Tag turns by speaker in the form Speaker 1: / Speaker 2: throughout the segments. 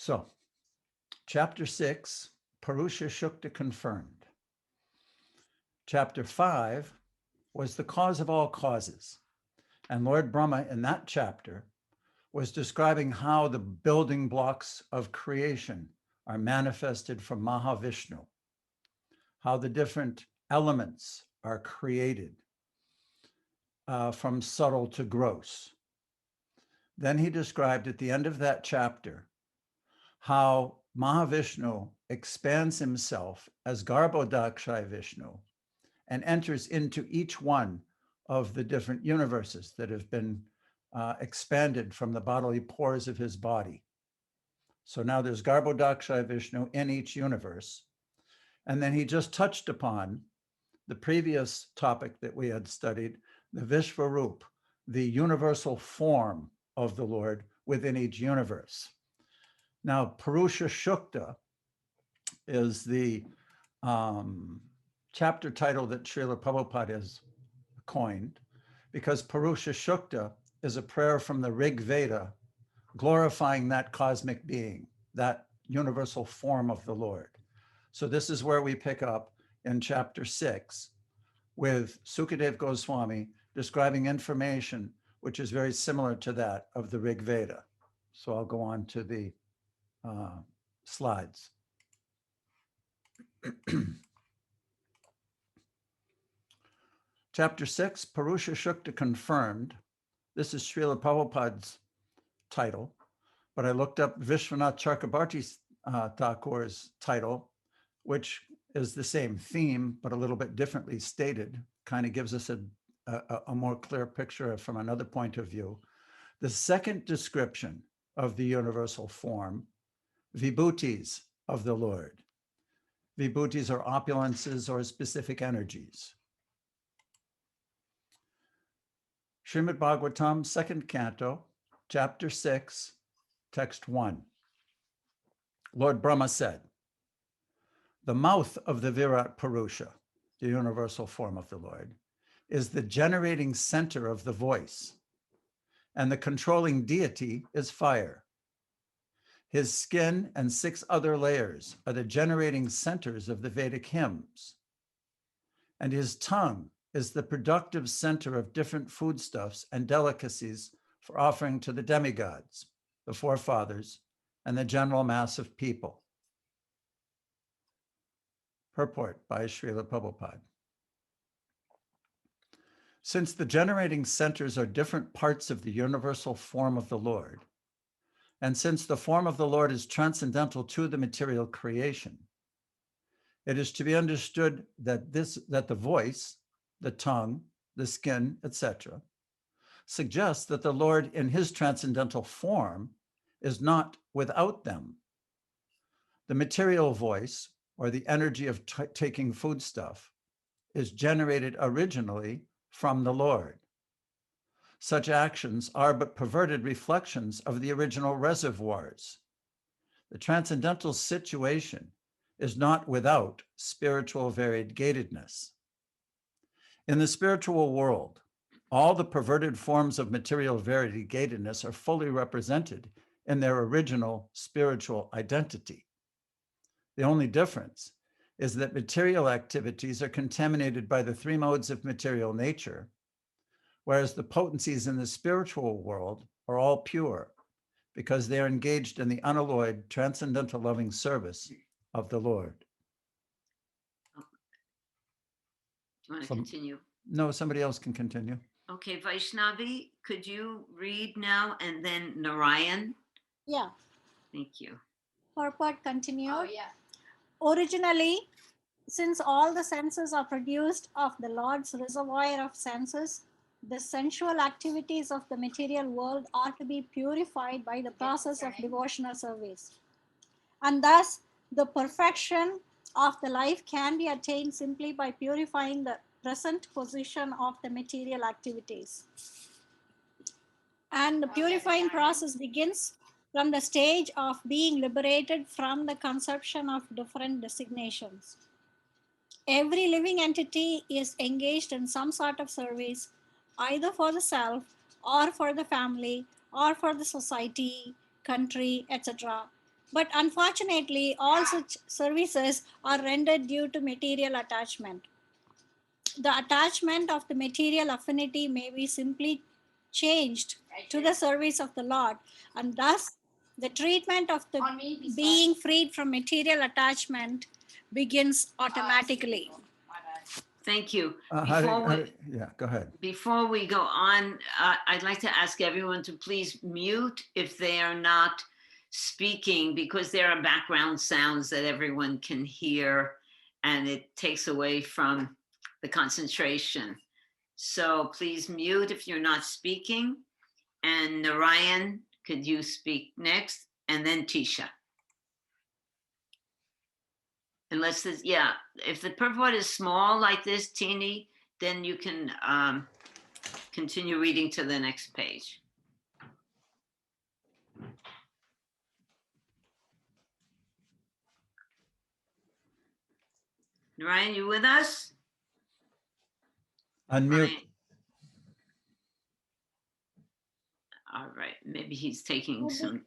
Speaker 1: So, chapter 6, Purusha Shukta confirmed. Chapter 5 was the cause of all causes. And Lord Brahma in that chapter was describing how the building blocks of creation are manifested from Mahavishnu, how the different elements are created from subtle to gross. Then he described at the end of that chapter how Mahavishnu expands himself as Garbhodakshaya Vishnu and enters into each one of the different universes that have been expanded from the bodily pores of his body. So now there's Garbhodakshaya Vishnu in each universe. And then he just touched upon the previous topic that we had studied, the Vishvarup, the universal form of the Lord within each universe. Now, Purusha Shukta is the chapter title that Srila Prabhupada has coined, because Purusha Shukta is a prayer from the Rig Veda glorifying that cosmic being, that universal form of the Lord. So this is where we pick up in chapter 6 with Sukadev Goswami describing information which is very similar to that of the Rig Veda. So I'll go on to the slides. Chapter 6, Purusha Shukta confirmed. This is Srila Prabhupada's title, but I looked up Vishwanath Chakrabarti Thakur's title, which is the same theme, but a little bit differently stated, kind of gives us a more clear picture from another point of view. The second description of the universal form, vibhutis of the Lord. Vibhutis are opulences or specific energies. Srimad Bhagavatam, second canto, chapter 6, text 1. Lord Brahma said, the mouth of the Virat Purusha, the universal form of the Lord, is the generating center of the voice, and the controlling deity is fire. His skin and 6 other layers are the generating centers of the Vedic hymns, and his tongue is the productive center of different foodstuffs and delicacies for offering to the demigods, the forefathers, and the general mass of people. Purport by Srila Prabhupada. Since the generating centers are different parts of the universal form of the Lord, and since the form of the Lord is transcendental to the material creation, it is to be understood that the voice, the tongue, the skin, etc., suggests that the Lord in his transcendental form is not without them. The material voice, or the energy of taking foodstuff, is generated originally from the Lord. Such actions are but perverted reflections of the original reservoirs. The transcendental situation is not without spiritual variegatedness. In the spiritual world, all the perverted forms of material variegatedness are fully represented in their original spiritual identity. The only difference is that material activities are contaminated by the 3 modes of material nature, whereas the potencies in the spiritual world are all pure because they are engaged in the unalloyed, transcendental loving service of the Lord.
Speaker 2: Do you want to continue?
Speaker 1: No, somebody else can continue.
Speaker 2: Okay, Vaishnavi, could you read now and then Narayan?
Speaker 3: Yeah.
Speaker 2: Thank you.
Speaker 3: Purport continued.
Speaker 4: Oh, yeah.
Speaker 3: Originally, since all the senses are produced of the Lord's reservoir of senses, the sensual activities of the material world are to be purified by the process of devotional service. And thus, the perfection of the life can be attained simply by purifying the present position of the material activities. And the purifying process begins from the stage of being liberated from the conception of different designations. Every living entity is engaged in some sort of service, either for the self, or for the family, or for the society, country, etc., But unfortunately, all such services are rendered due to material attachment. The attachment of the material affinity may be simply changed to the service of the Lord, and thus the treatment of the being freed from material attachment begins automatically.
Speaker 2: Thank you.
Speaker 1: Yeah, go ahead.
Speaker 2: Before we go on, I'd like to ask everyone to please mute if they are not speaking, because there are background sounds that everyone can hear, and it takes away from the concentration. So please mute if you're not speaking. And Narayan, could you speak next? And then Tisha. Unless this, yeah, if the purport is small like this, teeny, then you can continue reading to the next page. Narayan, you with us?
Speaker 1: Unmute.
Speaker 2: Ryan. All right, maybe he's taking some.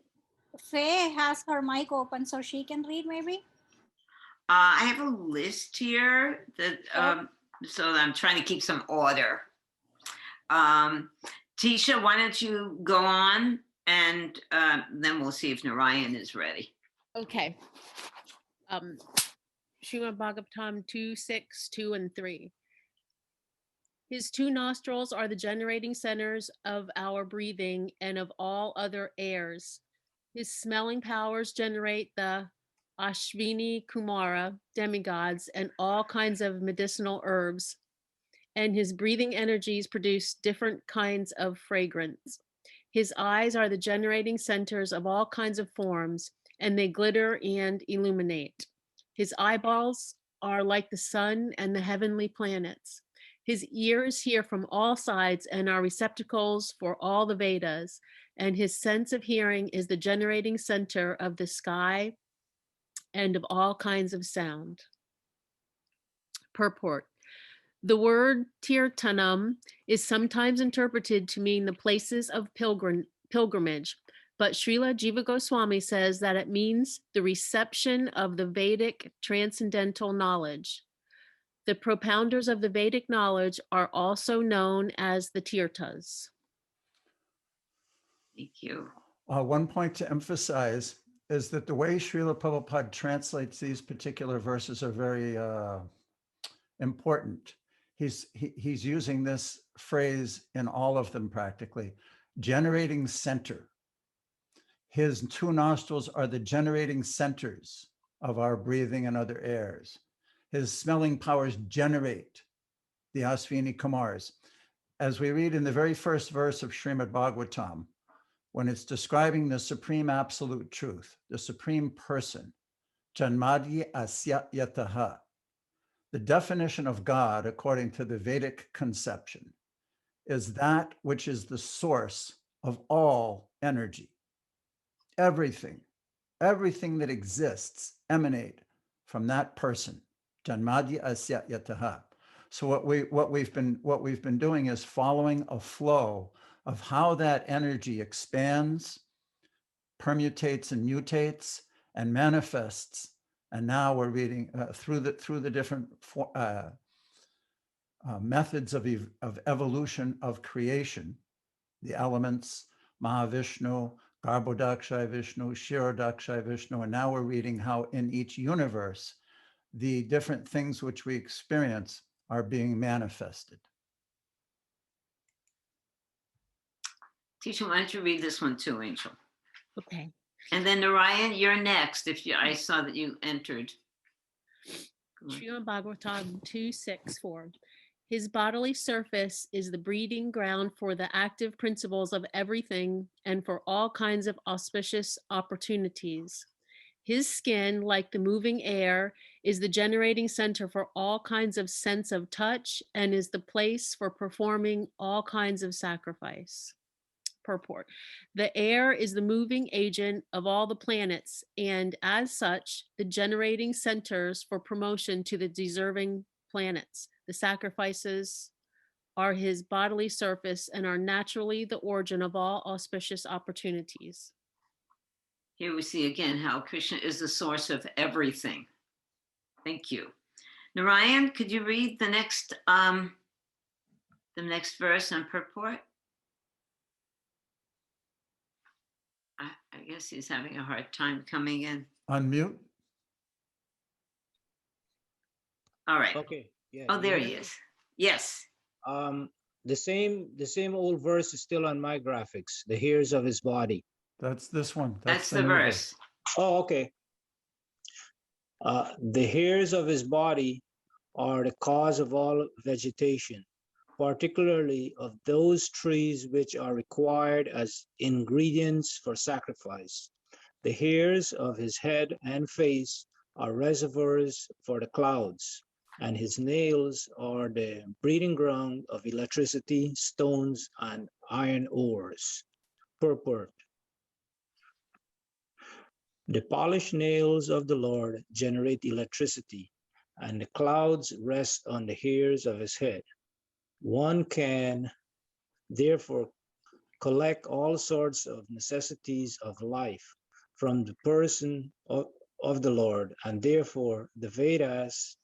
Speaker 3: Faye has her mic open so she can read, maybe.
Speaker 2: I have a list here that, so I'm trying to keep some order. Tisha, why don't you go on, and then we'll see if Narayan is ready.
Speaker 4: Okay. Srimad Bhagavatam 2:6, 2 and 3. His two nostrils are the generating centers of our breathing and of all other airs. His smelling powers generate the Ashvini Kumara demigods and all kinds of medicinal herbs, and his breathing energies produce different kinds of fragrance. His eyes are the generating centers of all kinds of forms, and they glitter and illuminate. His eyeballs are like the sun and the heavenly planets. His ears hear from all sides and are receptacles for all the Vedas, and his sense of hearing is the generating center of the sky and of all kinds of sound. Purport. The word Tirthanam is sometimes interpreted to mean the places of pilgrimage, but Srila Jiva Goswami says that it means the reception of the Vedic transcendental knowledge. The propounders of the Vedic knowledge are also known as the Tirthas.
Speaker 2: Thank you.
Speaker 1: One point to emphasize is that the way Srila Prabhupada translates these particular verses are very important. He's using this phrase in all of them practically. Generating center. His two nostrils are the generating centers of our breathing and other airs. His smelling powers generate the Ashvini Kumars. As we read in the very first verse of Srimad Bhagavatam, when it's describing the supreme absolute truth, the supreme person, Janmadi Asya Yataha, the definition of God, according to the Vedic conception, is that which is the source of all energy. Everything that exists emanate from that person, Janmadi Asya Yataha. So what we've been doing is following a flow of how that energy expands, permutates and mutates and manifests. And now we're reading through the different methods of evolution of creation, the elements, Mahavishnu, Garbhodakshay Vishnu, Kshirodakshay Vishnu, and now we're reading how in each universe, the different things which we experience are being manifested.
Speaker 2: Tisha, why don't you read this one too, Angel?
Speaker 4: Okay.
Speaker 2: And then Narayan, you're next. I saw that you entered.
Speaker 4: Srimad Bhagavatam 2:6-4. His bodily surface is the breeding ground for the active principles of everything and for all kinds of auspicious opportunities. His skin, like the moving air, is the generating center for all kinds of sense of touch and is the place for performing all kinds of sacrifice. Purport. The air is the moving agent of all the planets, and as such, the generating centers for promotion to the deserving planets. The sacrifices are his bodily surface and are naturally the origin of all auspicious opportunities.
Speaker 2: Here we see again how Krishna is the source of everything. Thank you. Narayan, could you read the next verse on purport? I guess he's having a hard time coming in.
Speaker 1: Unmute.
Speaker 2: All right.
Speaker 5: Okay. Yeah.
Speaker 2: Oh,
Speaker 5: you
Speaker 2: there
Speaker 5: hear
Speaker 2: he
Speaker 5: me?
Speaker 2: is. Yes.
Speaker 5: The same old verse is still on my graphics. The hairs of his body.
Speaker 1: That's this one.
Speaker 2: That's the
Speaker 1: new
Speaker 2: verse.
Speaker 5: Oh, okay. The hairs of his body are the cause of all vegetation, particularly of those trees which are required as ingredients for sacrifice. The hairs of his head and face are reservoirs for the clouds, and his nails are the breeding ground of electricity, stones, and iron ores. Purport. The polished nails of the Lord generate electricity, and the clouds rest on the hairs of his head. One can, therefore, collect all sorts of necessities of life from the person of the Lord, and therefore the Vedas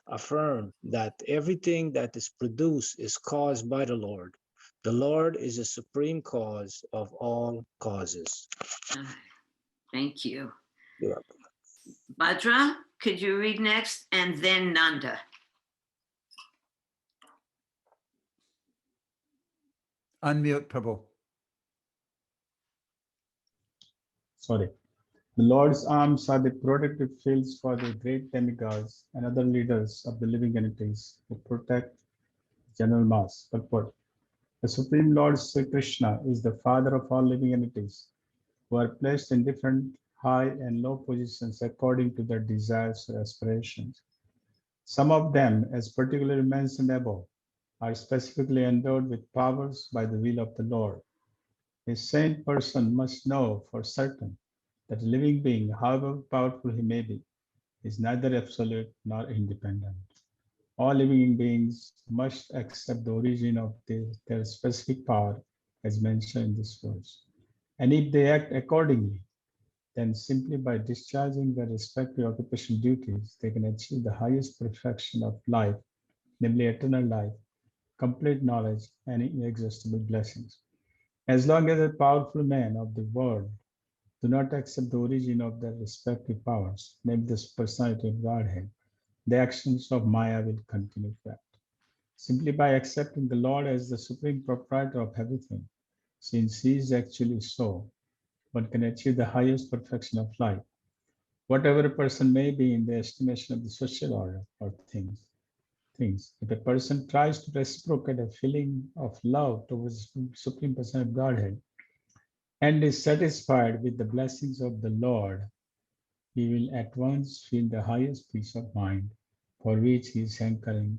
Speaker 5: affirm that everything that is produced is caused by the Lord. The Lord is the supreme cause of all causes.
Speaker 2: Thank you.
Speaker 5: You're welcome.
Speaker 2: Bhadra, could you read next? And then Nanda.
Speaker 1: Unmute, Prabhu.
Speaker 6: Sorry. The Lord's arms are the protective fields for the great demigods and other leaders of the living entities who protect general mass. Purport. The Supreme Lord Sri Krishna is the father of all living entities who are placed in different high and low positions according to their desires or aspirations. Some of them, as particularly mentioned above, are specifically endowed with powers by the will of the Lord. A sane person must know for certain that a living being, however powerful he may be, is neither absolute nor independent. All living beings must accept the origin of their specific power as mentioned in this verse. And if they act accordingly, then simply by discharging their respective occupational duties, they can achieve the highest perfection of life, namely eternal life, complete knowledge, and inexhaustible blessings. As long as the powerful men of the world do not accept the origin of their respective powers, namely the personality of Godhead, the actions of Maya will continue to act. Simply by accepting the Lord as the supreme proprietor of everything, since he is actually so, one can achieve the highest perfection of life. Whatever a person may be in the estimation of the social order or things. If a person tries to reciprocate a feeling of love towards the Supreme Person of Godhead and is satisfied with the blessings of the Lord, he will at once feel the highest peace of mind for which he is hankering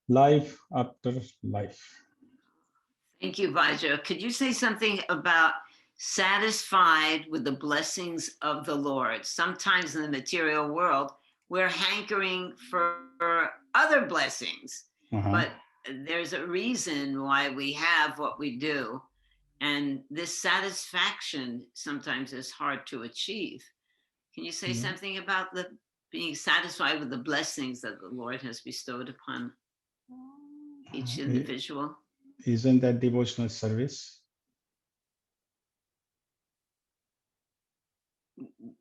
Speaker 6: life after life.
Speaker 2: Thank you, Vajra. Could you say something about satisfied with the blessings of the Lord? Sometimes in the material world, we're hankering for other blessings, but there's a reason why we have what we do. And this satisfaction sometimes is hard to achieve. Can you say something about being satisfied with the blessings that the Lord has bestowed upon each individual?
Speaker 6: Isn't that devotional service?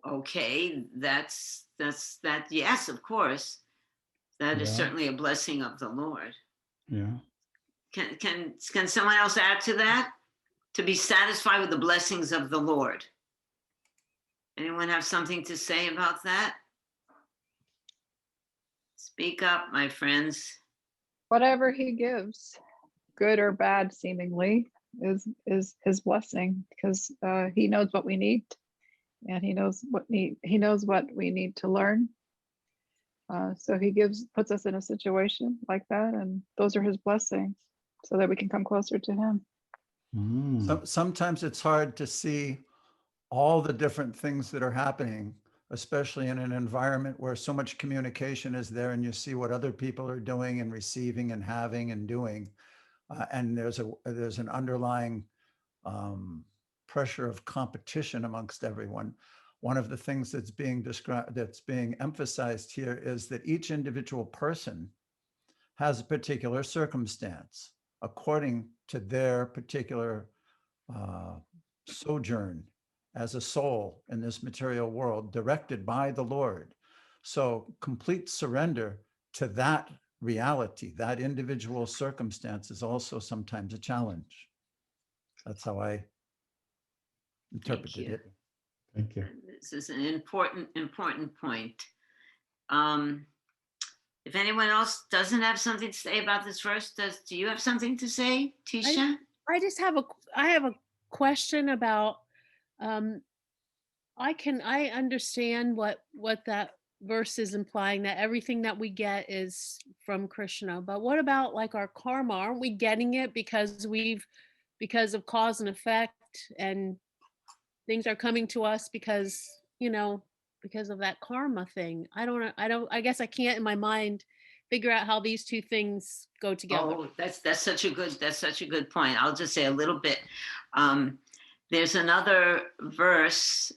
Speaker 2: Okay, that's that. Yes, of course, that is certainly a blessing of the Lord.
Speaker 6: Yeah.
Speaker 2: Can someone else add to that? To be satisfied with the blessings of the Lord. Anyone have something to say about that? Speak up, my friends.
Speaker 7: Whatever he gives, good or bad seemingly, is his blessing, because he knows what we need, and he knows what we need to learn. So he puts us in a situation like that, and those are his blessings, so that we can come closer to him.
Speaker 1: So, sometimes it's hard to see all the different things that are happening, especially in an environment where so much communication is there and you see what other people are doing and receiving and having and doing. And there's an underlying pressure of competition amongst everyone. One of the things that's being described, that's being emphasized here, is that each individual person has a particular circumstance according to their particular sojourn as a soul in this material world, directed by the Lord. So complete surrender to that reality, that individual circumstance, is also sometimes a challenge. That's how I interpreted
Speaker 2: you.
Speaker 1: it.
Speaker 6: Thank you.
Speaker 2: This is an important point. If anyone else doesn't have something to say about this verse, do you have something to say, Tisha?
Speaker 4: I just have a question about I understand what that verse is implying, that everything that we get is from Krishna, but what about like our karma? Aren't we getting it because of cause and effect, and things are coming to us because of that karma thing? I guess I can't in my mind figure out how these two things go together.
Speaker 2: Oh, that's such a good point. I'll just say a little bit. There's another verse,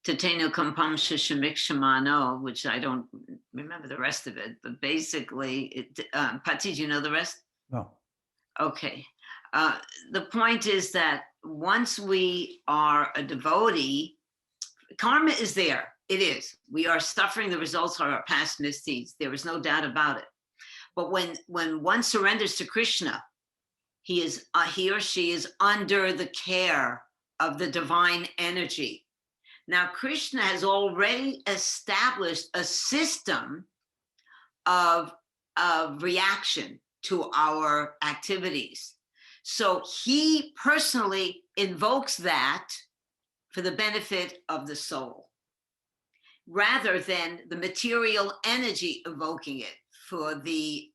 Speaker 2: Tatenu Kampam Shishamik Shamano, which I don't remember the rest of it, but basically, Pati, do you know the rest?
Speaker 1: No.
Speaker 2: Okay. The point is that once we are a devotee, karma is there. It is. We are suffering the results of our past misdeeds. There is no doubt about it. But when one surrenders to Krishna, he or she is under the care of the divine energy. Now, Krishna has already established a system of reaction to our activities. So he personally invokes that for the benefit of the soul, rather than the material energy evoking it for the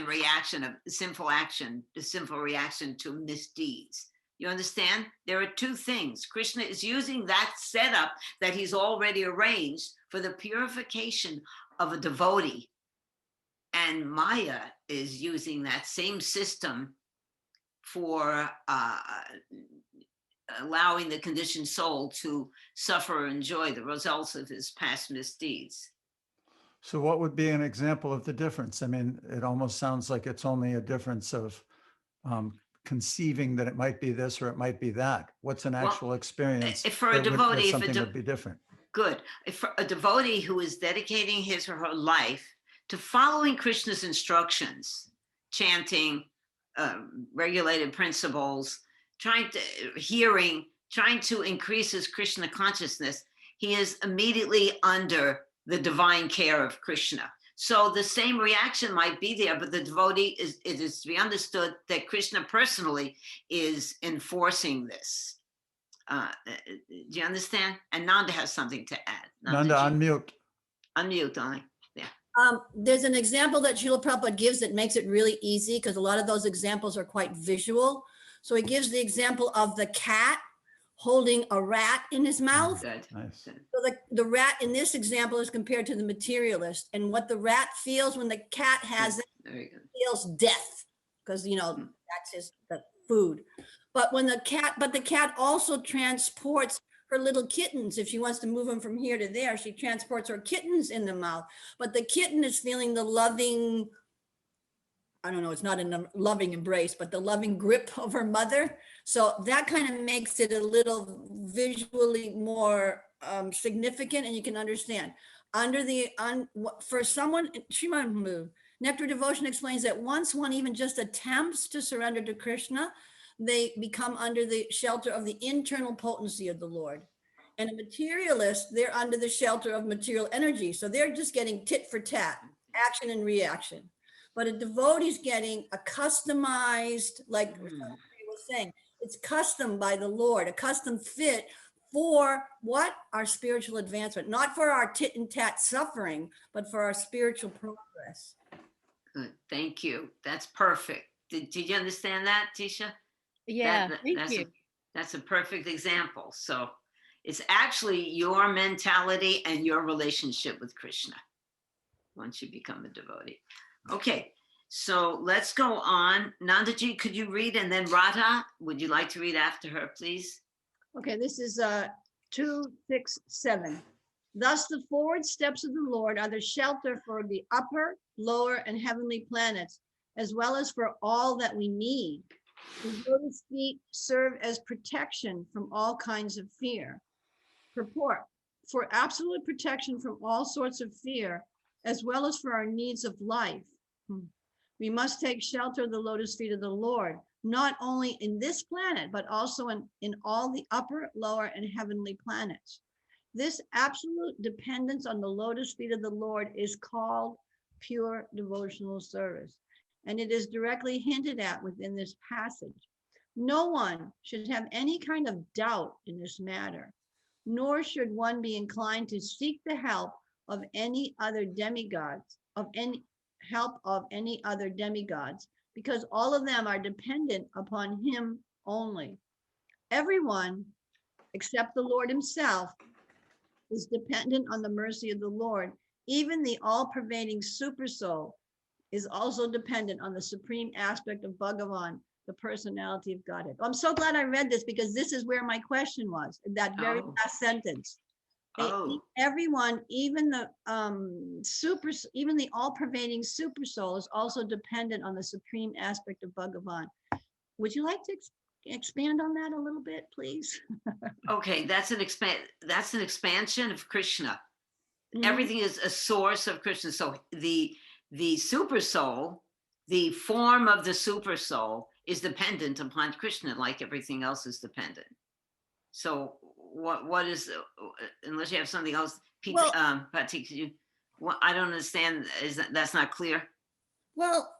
Speaker 2: reaction of sinful action, the sinful reaction to misdeeds. You understand? There are two things. Krishna is using that setup that he's already arranged for the purification of a devotee. And Maya is using that same system for allowing the conditioned soul to suffer or enjoy the results of his past misdeeds.
Speaker 1: So what would be an example of the difference? I mean, it almost sounds like it's only a difference of conceiving that it might be this or it might be that. What's an actual experience
Speaker 2: for a devotee,
Speaker 1: something would be different?
Speaker 2: Good. If a devotee who is dedicating his or her life to following Krishna's instructions, chanting, regulated principles, trying to increase his Krishna consciousness, he is immediately under the divine care of Krishna. So the same reaction might be there, but the devotee it is to be understood that Krishna personally is enforcing this. Do you understand? And Nanda has something to add.
Speaker 1: Nanda, unmute.
Speaker 2: Unmute, only. Yeah.
Speaker 8: There's an example that Srila Prabhupada gives that makes it really easy, because a lot of those examples are quite visual. So he gives the example of the cat holding a rat in his mouth.
Speaker 2: Good.
Speaker 1: Nice.
Speaker 2: Good.
Speaker 8: So the rat in this example is compared to the materialist, and what the rat feels when the cat has it,
Speaker 2: There you go.
Speaker 8: feels death, because that's the food. But the cat also transports her little kittens. If she wants to move them from here to there, she transports her kittens in the mouth. But the kitten is feeling the loving, I don't know, it's not a loving embrace, but the loving grip of her mother. So that kind of makes it a little visually more significant, and you can understand. For someone, Nectar Devotion explains that once one even just attempts to surrender to Krishna, they become under the shelter of the internal potency of the Lord. And a materialist, they're under the shelter of material energy. So they're just getting tit for tat, action and reaction. But a devotee's getting a customized, like somebody was saying, it's custom by the Lord, a custom fit for what? Our spiritual advancement, not for our tit and tat suffering, but for our spiritual progress.
Speaker 2: Good. Thank you. That's perfect. Did you understand that, Tisha?
Speaker 4: Yeah, thank you.
Speaker 2: That's a perfect example. So it's actually your mentality and your relationship with Krishna once you become a devotee. Okay, so let's go on. Nandaji, could you read? And then Radha, would you like to read after her, please?
Speaker 8: Okay, this is 267. Thus, the forward steps of the Lord are the shelter for the upper, lower, and heavenly planets, as well as for all that we need. His lotus feet serve as protection from all kinds of fear. Purport: for absolute protection from all sorts of fear, as well as for our needs of life. We must take shelter of the lotus feet of the Lord, not only in this planet, but also in all the upper, lower, and heavenly planets. This absolute dependence on the lotus feet of the Lord is called pure devotional service, and it is directly hinted at within this passage. No one should have any kind of doubt in this matter, nor should one be inclined to seek the help of any other demigods, because all of them are dependent upon him only. Everyone, except the Lord himself, is dependent on the mercy of the Lord. Even the all-pervading super soul is also dependent on the supreme aspect of Bhagavan, the personality of Godhead. I'm so glad I read this, because this is where my question was, that very last sentence. Everyone, even the all-pervading super soul is also dependent on the supreme aspect of Bhagavan. Would you like to expand on that a little bit, please?
Speaker 2: Okay, that's an expansion of Krishna. Everything is a source of Krishna. So the super soul, the form of the super soul, is dependent upon Krishna, like everything else is dependent. So what is, unless you have something else, Pati, could you? I don't understand. That's not clear?
Speaker 8: Well,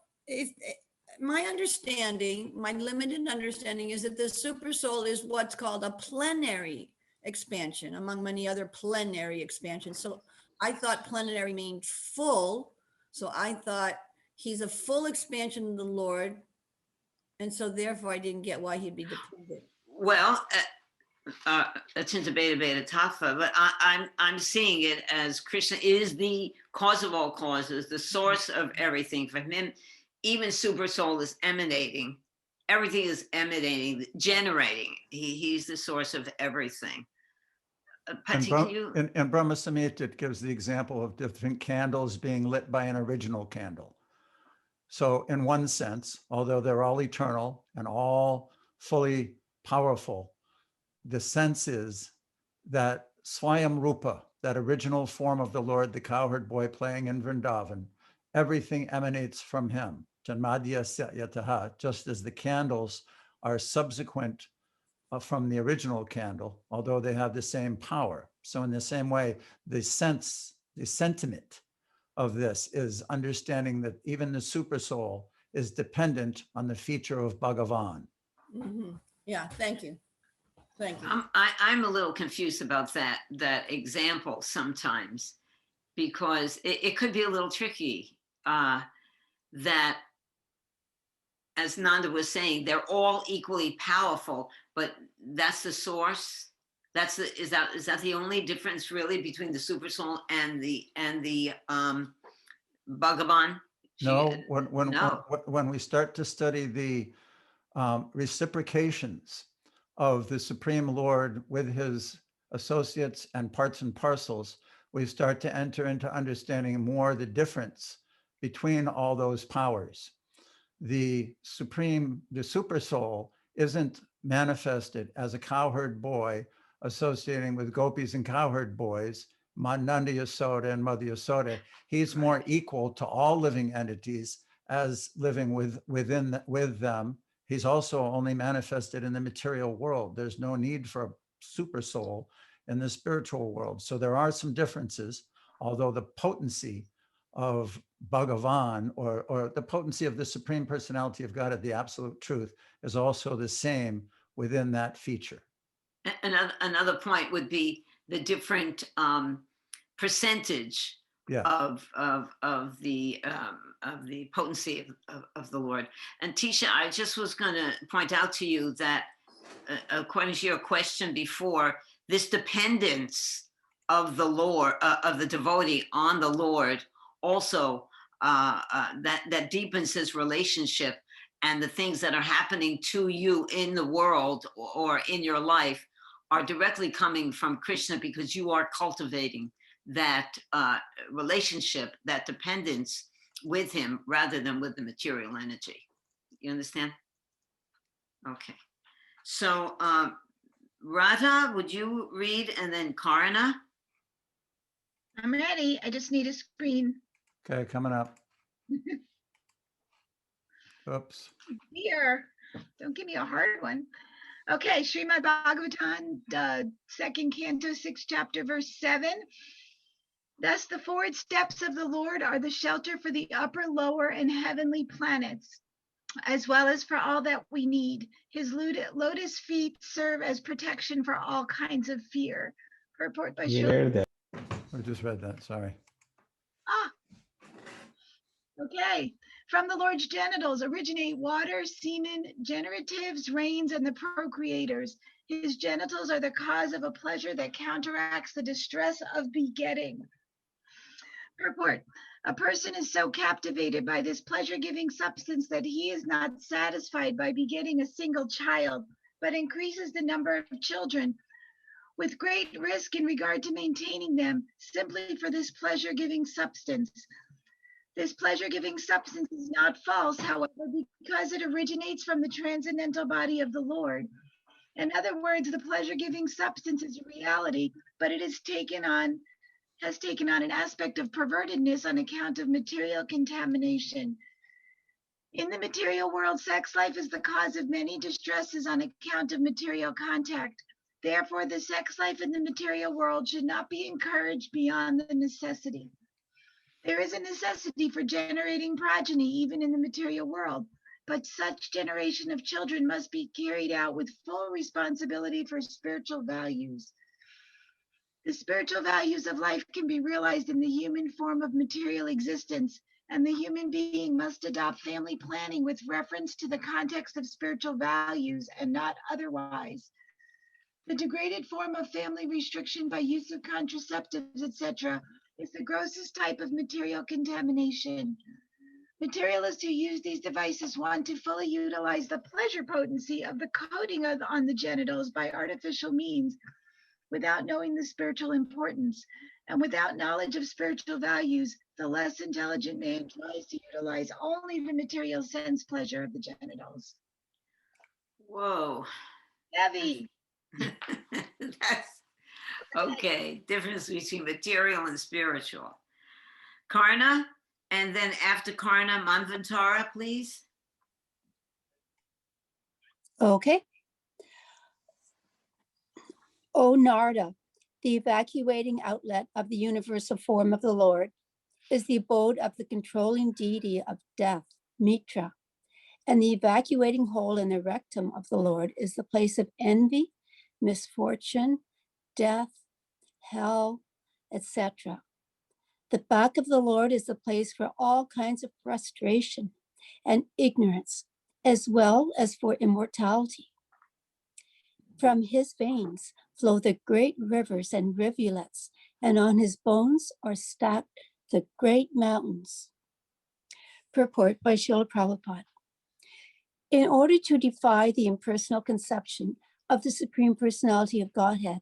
Speaker 8: my understanding, my limited understanding, is that the super soul is what's called a plenary expansion among many other plenary expansions. So I thought plenary means full. So I thought he's a full expansion of the Lord. And so therefore I didn't get why he'd be dependent.
Speaker 2: Well, it's into beta tattva, but I'm seeing it as Krishna is the cause of all causes, the source of everything. From him, even super soul is emanating. Everything is emanating, generating. He's the source of everything. Pati, can you?
Speaker 1: In Brahma Samhita, it gives the example of different candles being lit by an original candle. So in one sense, although they're all eternal and all fully powerful, the sense is that Swayam Rupa, that original form of the Lord, the cowherd boy playing in Vrindavan, everything emanates from him. Janmadya Yataha, just as the candles are subsequent from the original candle, although they have the same power. So in the same way, the sentiment of this is understanding that even the super soul is dependent on the feature of Bhagavan.
Speaker 8: Yeah, thank you. Thank you.
Speaker 2: I'm a little confused about that example sometimes, because it could be a little tricky. That, as Nanda was saying, they're all equally powerful, but that's the source. Is that the only difference really between the super soul and the Bhagavan?
Speaker 1: No, when we start to study the reciprocations of the Supreme Lord with his associates and parts and parcels, we start to enter into understanding more the difference between all those powers. The super soul isn't manifested as a cowherd boy associating with gopis and cowherd boys, Nanda Yasoda and Mother Yasoda. He's more equal to all living entities as living with them. He's also only manifested in the material world. There's no need for a super soul in the spiritual world. So there are some differences, although the potency of Bhagavan, or the potency of the Supreme Personality of Godhead, the absolute truth, is also the same within that feature.
Speaker 2: Another point would be the different percentage of the potency of the Lord. And Tisha, I just was going to point out to you that according to your question before, this dependence of the Lord, of the devotee on the Lord, also that deepens his relationship, and the things that are happening to you in the world or in your life are directly coming from Krishna, because you are cultivating that relationship, that dependence with him rather than with the material energy. You understand? Okay. So Radha, would you read, and then Karna?
Speaker 9: I'm ready. I just need a screen.
Speaker 1: Okay, coming up. Oops.
Speaker 9: Here, don't give me a hard one. Okay, Srimad Bhagavatam, the second canto, 6th chapter, verse 7. Thus the forward steps of the Lord are the shelter for the upper, lower, and heavenly planets, as well as for all that we need. His lotus feet serve as protection for all kinds of fear. Purport by
Speaker 6: We
Speaker 9: Srila.
Speaker 6: read that.
Speaker 1: We just read that. Sorry.
Speaker 9: Okay. From the Lord's genitals originate water, semen, generatives, rains, and the procreators. His genitals are the cause of a pleasure that counteracts the distress of begetting. Purport. A person is so captivated by this pleasure-giving substance that he is not satisfied by begetting a single child, but increases the number of children with great risk in regard to maintaining them simply for this pleasure-giving substance. This pleasure-giving substance is not false, however, because it originates from the transcendental body of the Lord. In other words, the pleasure-giving substance is a reality, but it has taken on an aspect of pervertedness on account of material contamination. In the material world, sex life is the cause of many distresses on account of material contact. Therefore, the sex life in the material world should not be encouraged beyond the necessity. There is a necessity for generating progeny even in the material world, but such generation of children must be carried out with full responsibility for spiritual values. The spiritual values of life can be realized in the human form of material existence, and the human being must adopt family planning with reference to the context of spiritual values and not otherwise. The degraded form of family restriction by use of contraceptives, etc., is the grossest type of material contamination. Materialists who use these devices want to fully utilize the pleasure potency of the coating on the genitals by artificial means without knowing the spiritual importance. And without knowledge of spiritual values, the less intelligent man tries to utilize only the material sense pleasure of the genitals.
Speaker 2: Whoa.
Speaker 9: Heavy.
Speaker 2: That's okay. Difference between material and spiritual. Karna, and then after Karna, Manvantara, please.
Speaker 10: Okay. O Narada, the evacuating outlet of the universal form of the Lord, is the abode of the controlling deity of death, Mitra, and the evacuating hole in the rectum of the Lord is the place of envy, misfortune, death, hell, etc. The back of the Lord is the place for all kinds of frustration and ignorance, as well as for immortality. From his veins flow the great rivers and rivulets, and on his bones are stacked the great mountains. Purport by Srila Prabhupada. In order to defy the impersonal conception of the Supreme Personality of Godhead,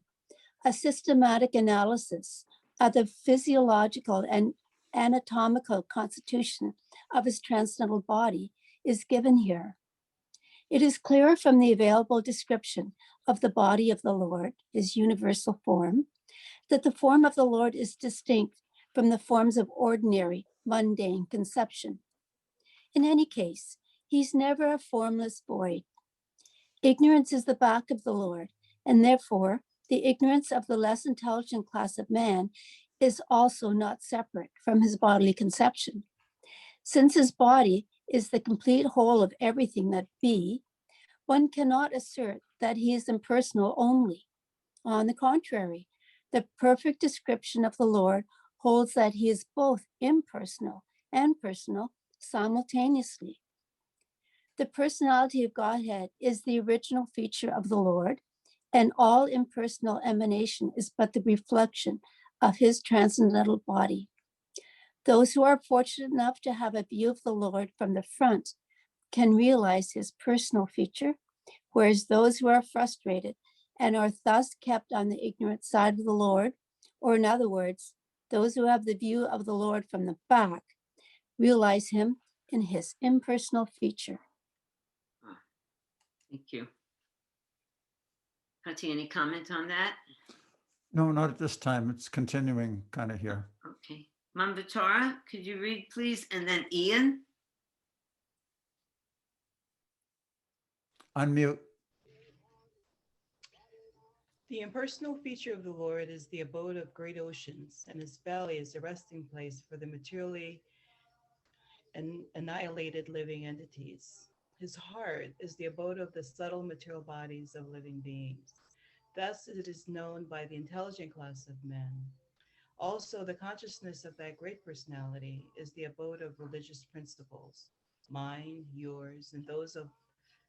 Speaker 10: a systematic analysis of the physiological and anatomical constitution of his transcendental body is given here. It is clear from the available description of the body of the Lord, his universal form, that the form of the Lord is distinct from the forms of ordinary, mundane conception. In any case, he's never a formless void. Ignorance is the back of the Lord, and therefore the ignorance of the less intelligent class of man is also not separate from his bodily conception. Since his body is the complete whole of everything that be, one cannot assert that he is impersonal only. On the contrary, the perfect description of the Lord holds that he is both impersonal and personal simultaneously. The personality of Godhead is the original feature of the Lord, and all impersonal emanation is but the reflection of his transcendental body. Those who are fortunate enough to have a view of the Lord from the front can realize his personal feature, whereas those who are frustrated and are thus kept on the ignorant side of the Lord, or in other words, those who have the view of the Lord from the back realize him in his impersonal feature.
Speaker 2: Thank you. Patty, any comment on that?
Speaker 1: No, not at this time. It's continuing kind of here.
Speaker 2: Okay. Mamvatara, could you read, please? And then Ian?
Speaker 1: Unmute.
Speaker 11: The impersonal feature of the Lord is the abode of great oceans, and his valley is the resting place for the materially annihilated living entities. His heart is the abode of the subtle material bodies of living beings. Thus it is known by the intelligent class of men. Also, the consciousness of that great personality is the abode of religious principles, mine, yours, and those of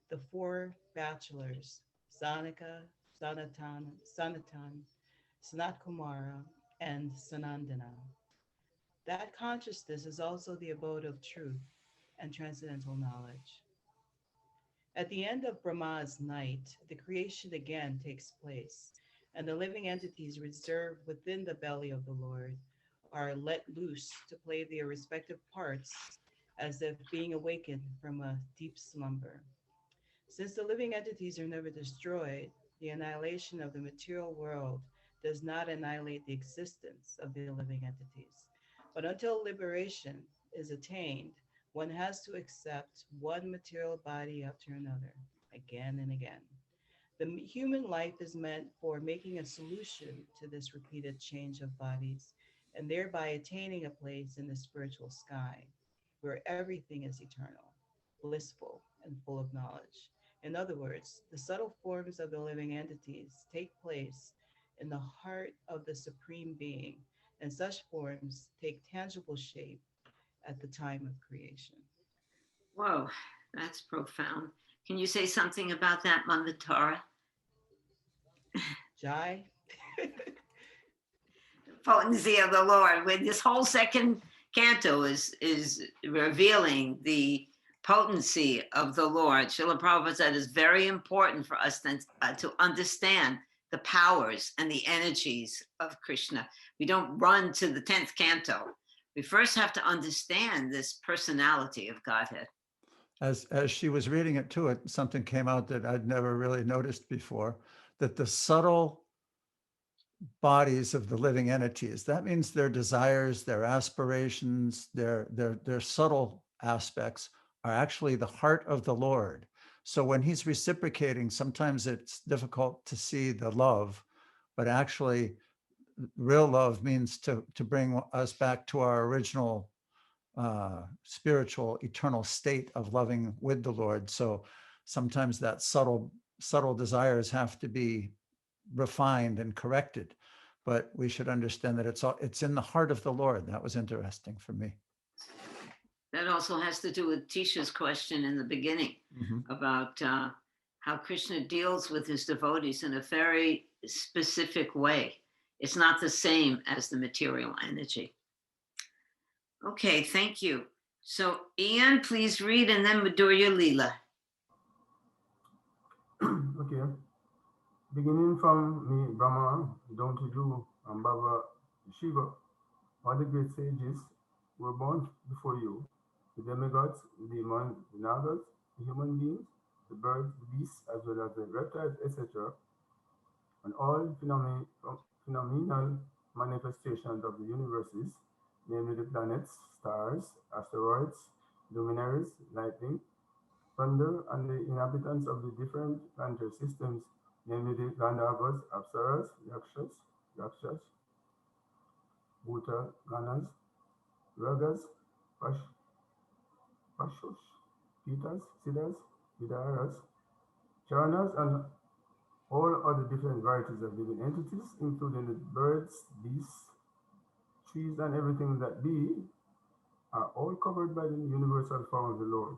Speaker 11: the four bachelors, Sanaka, Sanatan, Sanat Kumara, and Sanandana. That consciousness is also the abode of truth and transcendental knowledge. At the end of Brahma's night, the creation again takes place, and the living entities reserved within the belly of the Lord are let loose to play their respective parts as if being awakened from a deep slumber. Since the living entities are never destroyed, the annihilation of the material world does not annihilate the existence of the living entities. But until liberation is attained, one has to accept one material body after another, again and again. The human life is meant for making a solution to this repeated change of bodies and thereby attaining a place in the spiritual sky where everything is eternal, blissful, and full of knowledge. In other words, the subtle forms of the living entities take place in the heart of the Supreme Being, and such forms take tangible shape at the time of creation.
Speaker 2: Whoa, that's profound. Can you say something about that, Mamvatara?
Speaker 11: Jai?
Speaker 2: Potency of the Lord. When this whole second canto is revealing the potency of the Lord. Srila Prabhupada said it's very important for us to understand the powers and the energies of Krishna. We don't run to the 10th canto. We first have to understand this personality of Godhead.
Speaker 1: As she was reading it too, something came out that I'd never really noticed before, that the subtle bodies of the living entities, that means their desires, their aspirations, their subtle aspects are actually the heart of the Lord. So when he's reciprocating, sometimes it's difficult to see the love, but actually real love means to bring us back to our original spiritual eternal state of loving with the Lord. So sometimes that subtle desires have to be refined and corrected, but we should understand that it's in the heart of the Lord. That was interesting for me.
Speaker 2: That also has to do with Tisha's question in the beginning about how Krishna deals with his devotees in a very specific way. It's not the same as the material energy. Okay, thank you. So Ian, please read, and then Madhurya Leela.
Speaker 12: Okay. Beginning from me, Brahma, down to you, and Baba, Shiva, all the great sages were born before you. The demigods, the demons, the nagas, the human beings, the birds, the beasts, as well as the reptiles, etc., and all phenomenal manifestations of the universes, namely the planets, stars, asteroids, luminaries, lightning, thunder, and the inhabitants of the different planetary systems, namely the Gandharvas, Apsaras, Yakshas, Bhuta, Ganas, Ragas, Pashus, Pitas, Siddhas, Vidaras, Charanas, and all other different varieties of living entities, including the birds, beasts, trees, and everything that be, are all covered by the universal form of the Lord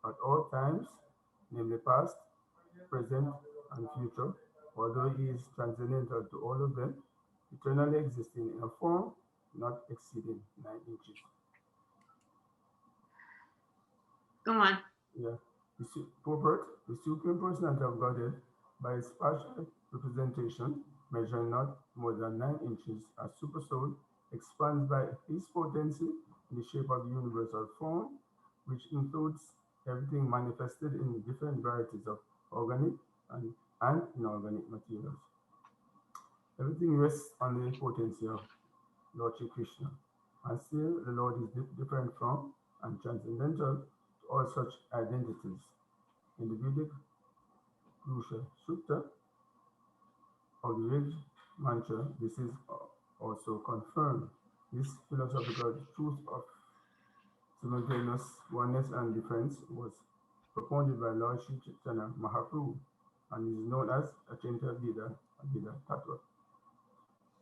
Speaker 12: at all times, namely past, present, and future, although he is transcendental to all of them, eternally existing in a form not exceeding 9 inches.
Speaker 2: Go on.
Speaker 12: Yeah. The Supreme Personality of Godhead, by his representation, measuring not more than 9 inches, a supersoul expands by his potency in the shape of the universal form, which includes everything manifested in different varieties of organic and inorganic materials. Everything rests on the potency of Lord Shri Krishna, and still the Lord is different from and transcendental to all such identities. In the Vedic Purusha Sutta of the Rig mantra, this is also confirmed. This philosophical truth of simultaneous oneness and difference was propounded by Lord Sri Chaitanya Mahaprabhu and is known as Achintya Bheda Tattva.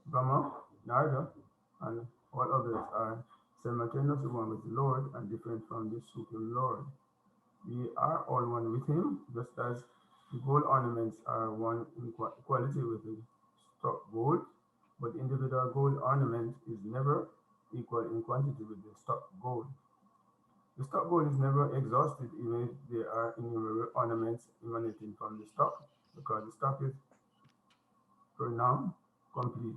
Speaker 12: Brahma, Narada, and all others are simultaneously one with the Lord and different from the Supreme Lord. We are all one with Him, just as the gold ornaments are one in quality with the struck gold, but the individual gold ornament is never equal in quantity with the struck gold. The stock gold is never exhausted, even if there are innumerable ornaments emanating from the stock, because the stock is purnam complete.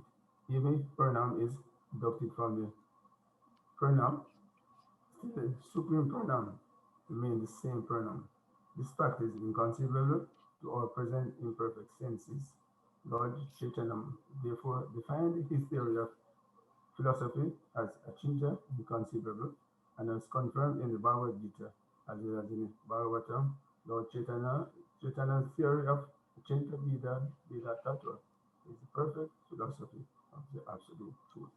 Speaker 12: Even if purnam is deducted from the purnam, still the supreme purnam remains the same purnam. This fact is inconceivable to our present imperfect senses. Lord Chaitanya therefore defined his theory of philosophy as achintya, inconceivable, and as confirmed in the Bhagavad Gita, as well as in Bhagavatam. Lord Chaitanya's theory of achintya Bheda Tattva is the perfect philosophy of the absolute truth.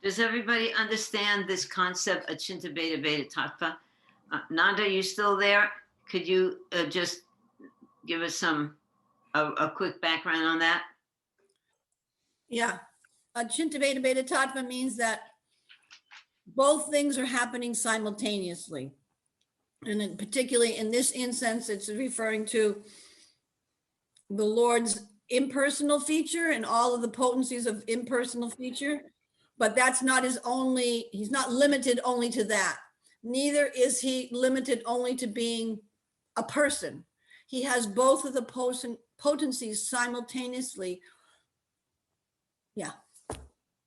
Speaker 2: Does everybody understand this concept, Achintya Bheda Tattva? Nanda, are you still there? Could you just give us a quick background on that?
Speaker 8: Yeah. Achintya Bheda Tattva means that both things are happening simultaneously. And particularly in this instance, it's referring to the Lord's impersonal feature and all of the potencies of impersonal feature. But that's not he's not limited only to that. Neither is he limited only to being a person. He has both of the potencies simultaneously. Yeah.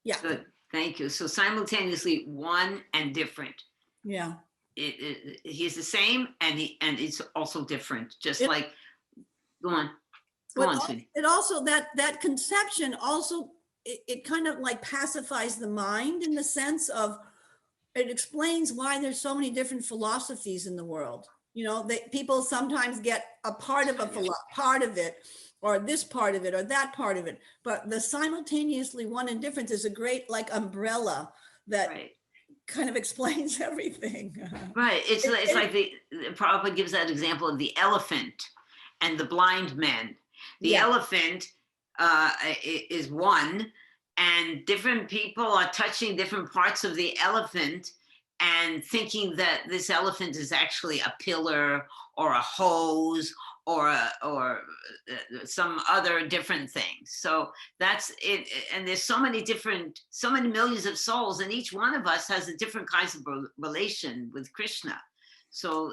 Speaker 8: Yeah.
Speaker 2: Good. Thank you. So simultaneously one and different.
Speaker 8: Yeah.
Speaker 2: He's the same and it's also different. Just like, go on, sweetie.
Speaker 8: It also, that conception also, it kind of like pacifies the mind in the sense of, it explains why there's so many different philosophies in the world. You know, people sometimes get a part of part of it, or this part of it, or that part of it. But the simultaneously one and different is a great like umbrella that kind of explains everything.
Speaker 2: Right. It's like the Prabhupada gives that example of the elephant and the blind men. The elephant is one, and different people are touching different parts of the elephant and thinking that this elephant is actually a pillar or a hose or some other different things. So that's it. And there's so many millions of souls, and each one of us has a different kinds of relation with Krishna. So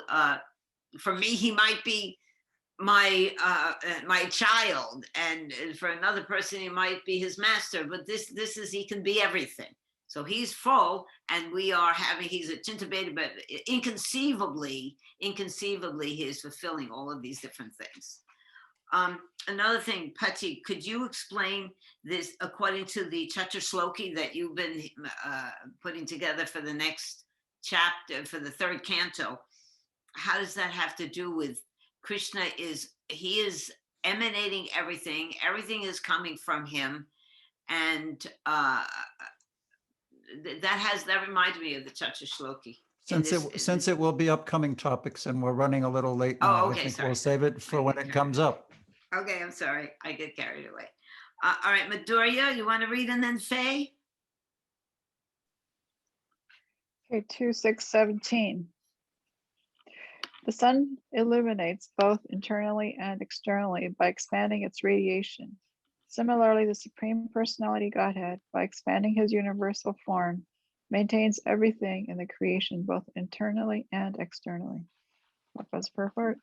Speaker 2: for me, he might be my child, and for another person he might be his master, but this is, he can be everything. So he's full, and he's a Achintya Bheda, but inconceivably he is fulfilling all of these different things. Another thing, Pati, could you explain this according to the Chapter Shloki that you've been putting together for the next chapter, for the third canto? How does that have to do with Krishna? He is emanating everything is coming from him, and that reminds me of the Chapter Shloki.
Speaker 1: Since it will be upcoming topics and we're running a little late now, I think we'll save it for when it comes up.
Speaker 2: Okay, I'm sorry, I get carried away. All right, Madhurya, you want to read, and then Faye?
Speaker 7: Okay, 2:6:17. The sun illuminates both internally and externally by expanding its radiation. Similarly, the Supreme Personality Godhead, by expanding his universal form, maintains everything in the creation, both internally and externally. That was purport.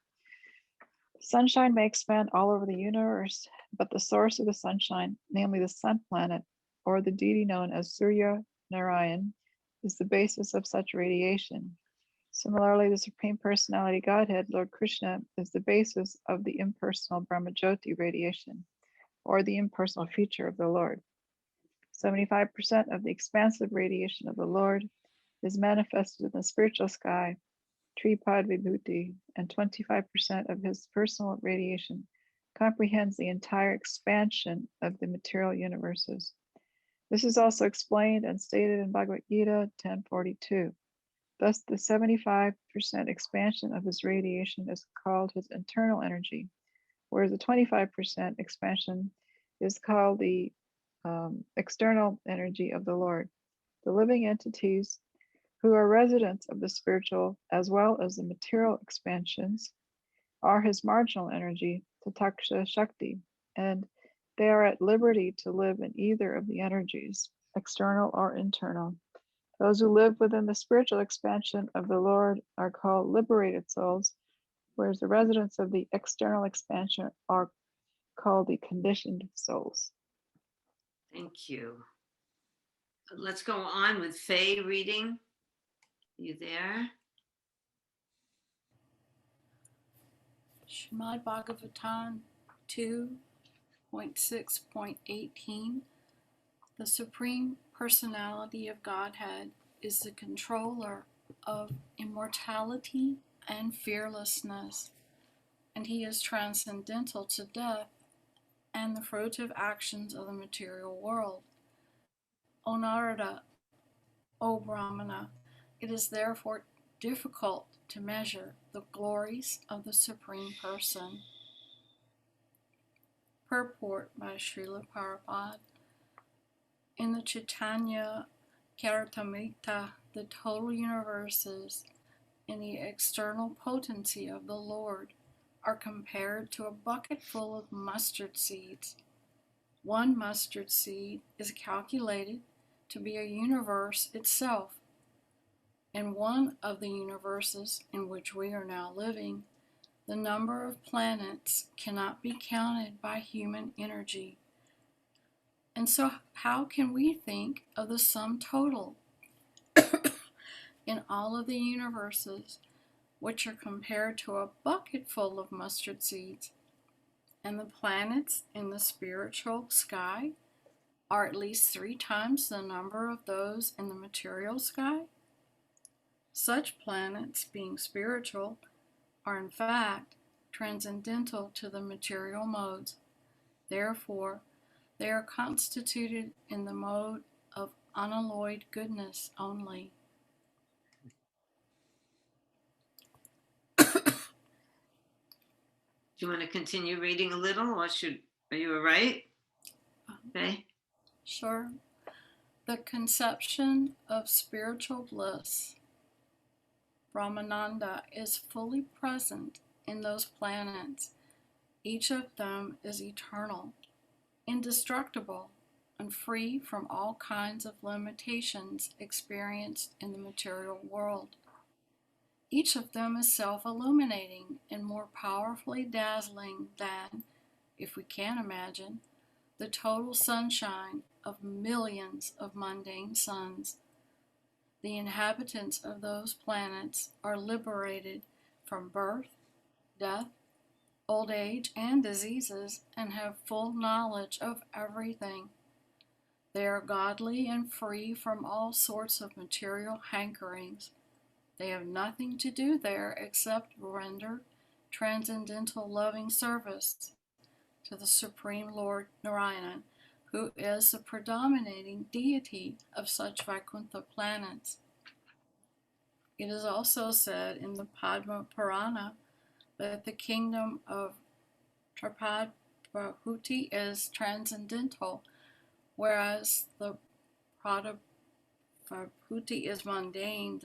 Speaker 7: Sunshine may expand all over the universe, but the source of the sunshine, namely the sun planet, or the deity known as Surya Narayan, is the basis of such radiation. Similarly, the Supreme Personality Godhead, Lord Krishna, is the basis of the impersonal Brahmajyoti radiation, or the impersonal feature of the Lord. 75% of the expansive radiation of the Lord is manifested in the spiritual sky, Tripad Vibhuti, and 25% of his personal radiation comprehends the entire expansion of the material universes. This is also explained and stated in Bhagavad Gita 10:42. Thus, the 75% expansion of his radiation is called his internal energy, whereas the 25% expansion is called the external energy of the Lord. The living entities who are residents of the spiritual as well as the material expansions are his marginal energy, Tataksha Shakti, and they are at liberty to live in either of the energies, external or internal. Those who live within the spiritual expansion of the Lord are called liberated souls, whereas the residents of the external expansion are called the conditioned souls.
Speaker 2: Thank you. Let's go on with Faye reading. You there?
Speaker 13: Srimad Bhagavatam 2.6.18. The Supreme Personality of Godhead is the controller of immortality and fearlessness, and he is transcendental to death and the fruitive actions of the material world. O Narada, O Brahmana, it is therefore difficult to measure the glories of the Supreme Person. Purport by Srila Prabhupada. In the Chaitanya Charitamrita, the total universes in the external potency of the Lord are compared to a bucket full of mustard seeds. One mustard seed is calculated to be a universe itself. In one of the universes in which we are now living, the number of planets cannot be counted by human energy. And so how can we think of the sum total in all of the universes, which are compared to a bucket full of mustard seeds? And the planets in the spiritual sky are at least 3 times the number of those in the material sky? Such planets, being spiritual, are in fact transcendental to the material modes. Therefore, they are constituted in the mode of unalloyed goodness only.
Speaker 2: Do you want to continue reading a little, or are you all right? Okay.
Speaker 13: Sure. The conception of spiritual bliss, Brahmananda, is fully present in those planets. Each of them is eternal, indestructible, and free from all kinds of limitations experienced in the material world. Each of them is self-illuminating and more powerfully dazzling than, if we can imagine, the total sunshine of millions of mundane suns. The inhabitants of those planets are liberated from birth, death, old age, and diseases, and have full knowledge of everything. They are godly and free from all sorts of material hankerings. They have nothing to do there except render transcendental loving service to the Supreme Lord Narayan, who is the predominating deity of such Vaikuntha planets. It is also said in the Padma Purana that the kingdom of Tripad Vibhuti is transcendental, whereas the Pada Vibhuti is mundane.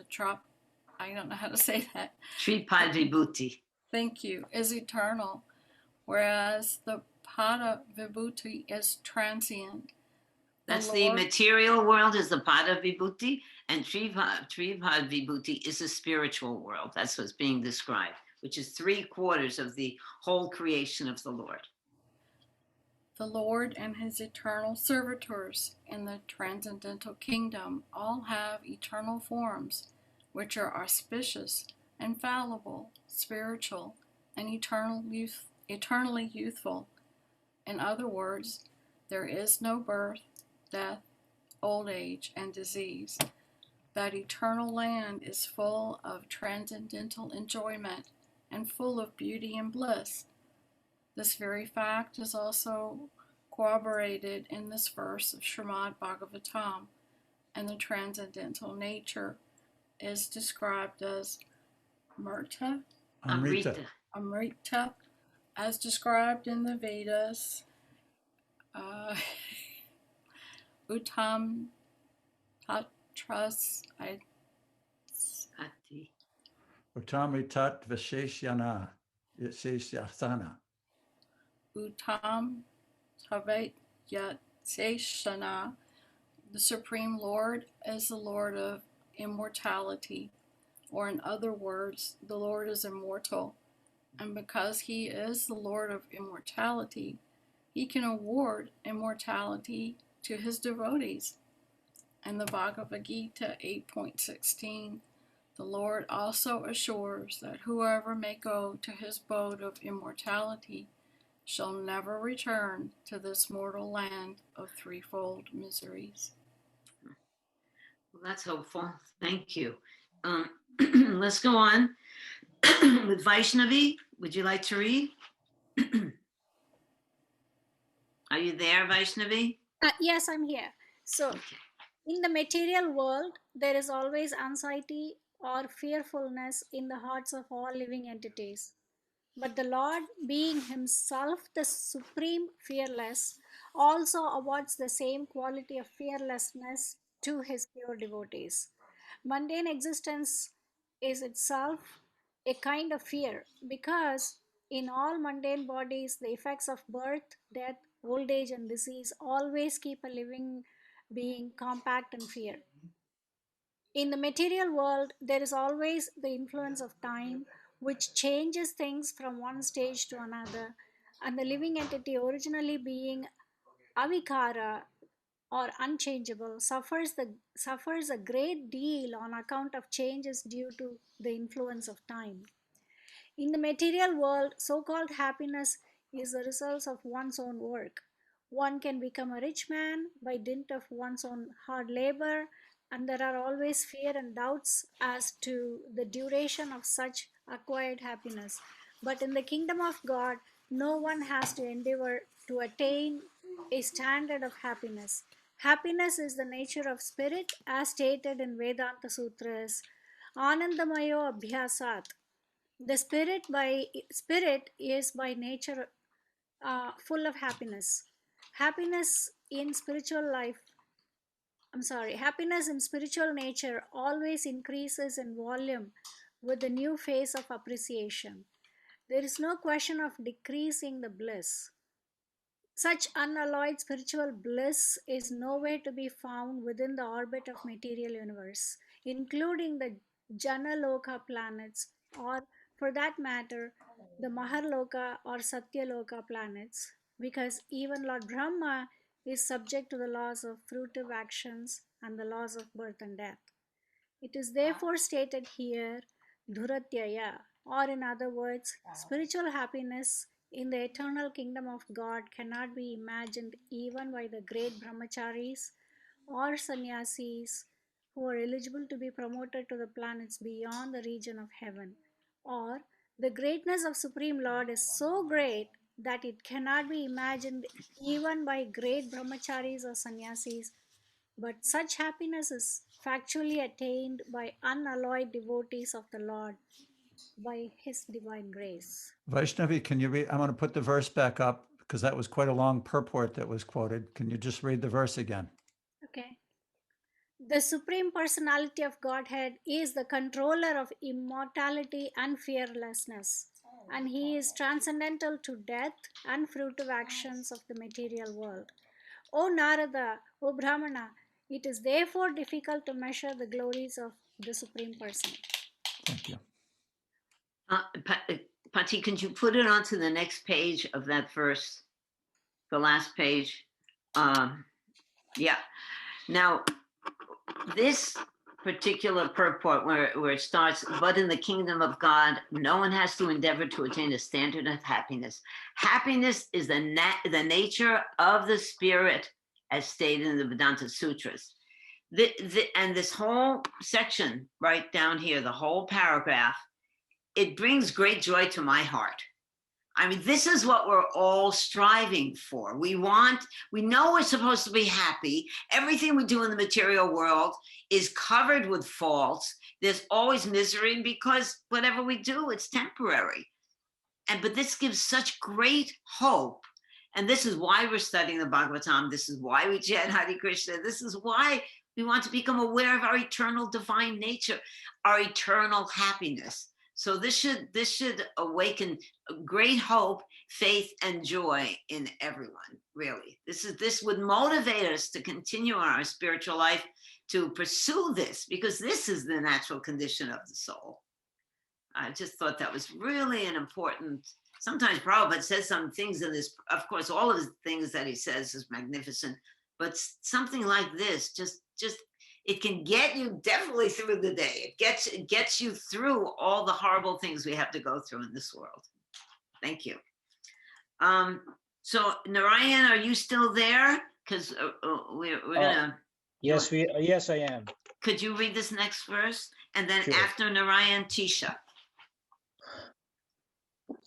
Speaker 13: I don't know how to say that.
Speaker 2: Tripad Vibhuti.
Speaker 13: Thank you. Is eternal, whereas the Pada Vibhuti is transient.
Speaker 2: That's the material world is the Pada Vibhuti, and Tripad Vibhuti is the spiritual world. That's what's being described. which is 3/4 of the whole creation of the Lord.
Speaker 13: The Lord and his eternal servitors in the transcendental kingdom all have eternal forms, which are auspicious, infallible, spiritual, and eternally youthful. In other words, there is no birth, death, old age, and disease. That eternal land is full of transcendental enjoyment and full of beauty and bliss. This very fact is also corroborated in this verse of Srimad Bhagavatam, and the transcendental nature is described as
Speaker 1: Amrita.
Speaker 13: Amrita, as described in the Vedas. Uttam Tatras,
Speaker 2: Ati.
Speaker 1: Uttamritat Visheshyana.
Speaker 13: Uttam Tavet Yat Seshana. The Supreme Lord is the Lord of immortality, or in other words, the Lord is immortal. And because he is the Lord of immortality, he can award immortality to his devotees. In the Bhagavad Gita 8.16, the Lord also assures that whoever may go to his abode of immortality shall never return to this mortal land of threefold miseries.
Speaker 2: Well, that's hopeful. Thank you. Let's go on with Vaishnavi. Would you like to read? Are you there, Vaishnavi?
Speaker 3: Yes, I'm here. So, in the material world, there is always anxiety or fearfulness in the hearts of all living entities. But the Lord, being himself the supreme fearless, also awards the same quality of fearlessness to his pure devotees. Mundane existence is itself a kind of fear because in all mundane bodies, the effects of birth, death, old age, and disease always keep a living being compact and fear. In the material world, there is always the influence of time, which changes things from one stage to another, and the living entity, originally being avikara or unchangeable, suffers a great deal on account of changes due to the influence of time. In the material world, so called happiness is the result of one's own work. One can become a rich man by dint of one's own hard labor, and there are always fear and doubts as to the duration of such acquired happiness. But in the kingdom of God, no one has to endeavor to attain a standard of happiness. Happiness is the nature of spirit, as stated in Vedanta Sutras. Anandamayo Abhyasat. The spirit is by nature full of happiness. Happiness in spiritual life, happiness in spiritual nature always increases in volume with the new phase of appreciation. There is no question of decreasing the bliss. Such unalloyed spiritual bliss is nowhere to be found within the orbit of material universe, including the Janaloka planets, or for that matter, the Maharloka or Satyaloka planets, because even Lord Brahma is subject to the laws of fruitive actions and the laws of birth and death. It is therefore stated here, Dhuratyaya, or in other words, spiritual happiness in the eternal kingdom of God cannot be imagined even by the great brahmacharis or sannyasis who are eligible to be promoted to the planets beyond the region of heaven. Or the greatness of Supreme Lord is so great that it cannot be imagined even by great brahmacharis or sannyasis, but such happiness is factually attained by unalloyed devotees of the Lord by his divine grace.
Speaker 1: Vaishnavi, can you read? I want to put the verse back up because that was quite a long purport that was quoted. Can you just read the verse again?
Speaker 3: Okay. The Supreme Personality of Godhead is the controller of immortality and fearlessness, and he is transcendental to death and fruitive actions of the material world. O Narada, O Brahmana, it is therefore difficult to measure the glories of the Supreme Person.
Speaker 1: Thank you.
Speaker 2: Pati, could you put it onto the next page of that verse, the last page? Yeah. Now, this particular purport where it starts, but in the kingdom of God, no one has to endeavor to attain a standard of happiness. Happiness is the nature of the spirit, as stated in the Vedanta Sutras. And this whole section right down here, the whole paragraph, it brings great joy to my heart. I mean, this is what we're all striving for. We know we're supposed to be happy. Everything we do in the material world is covered with faults. There's always misery because whatever we do, it's temporary. But this gives such great hope. And this is why we're studying the Bhagavatam. This is why we chant Hare Krishna. This is why we want to become aware of our eternal divine nature, our eternal happiness. So this should awaken great hope, faith, and joy in everyone, really. This would motivate us to continue our spiritual life, to pursue this, because this is the natural condition of the soul. I just thought that was really an important. Sometimes Prabhupada says some things in this, of course, all of the things that he says is magnificent, but something like this, just it can get you definitely through the day. It gets you through all the horrible things we have to go through in this world. Thank you. So Narayan, are you still there? Because we're gonna.
Speaker 5: Yes, I am.
Speaker 2: Could you read this next verse? And then
Speaker 5: Sure.
Speaker 2: after Narayan, Tisha.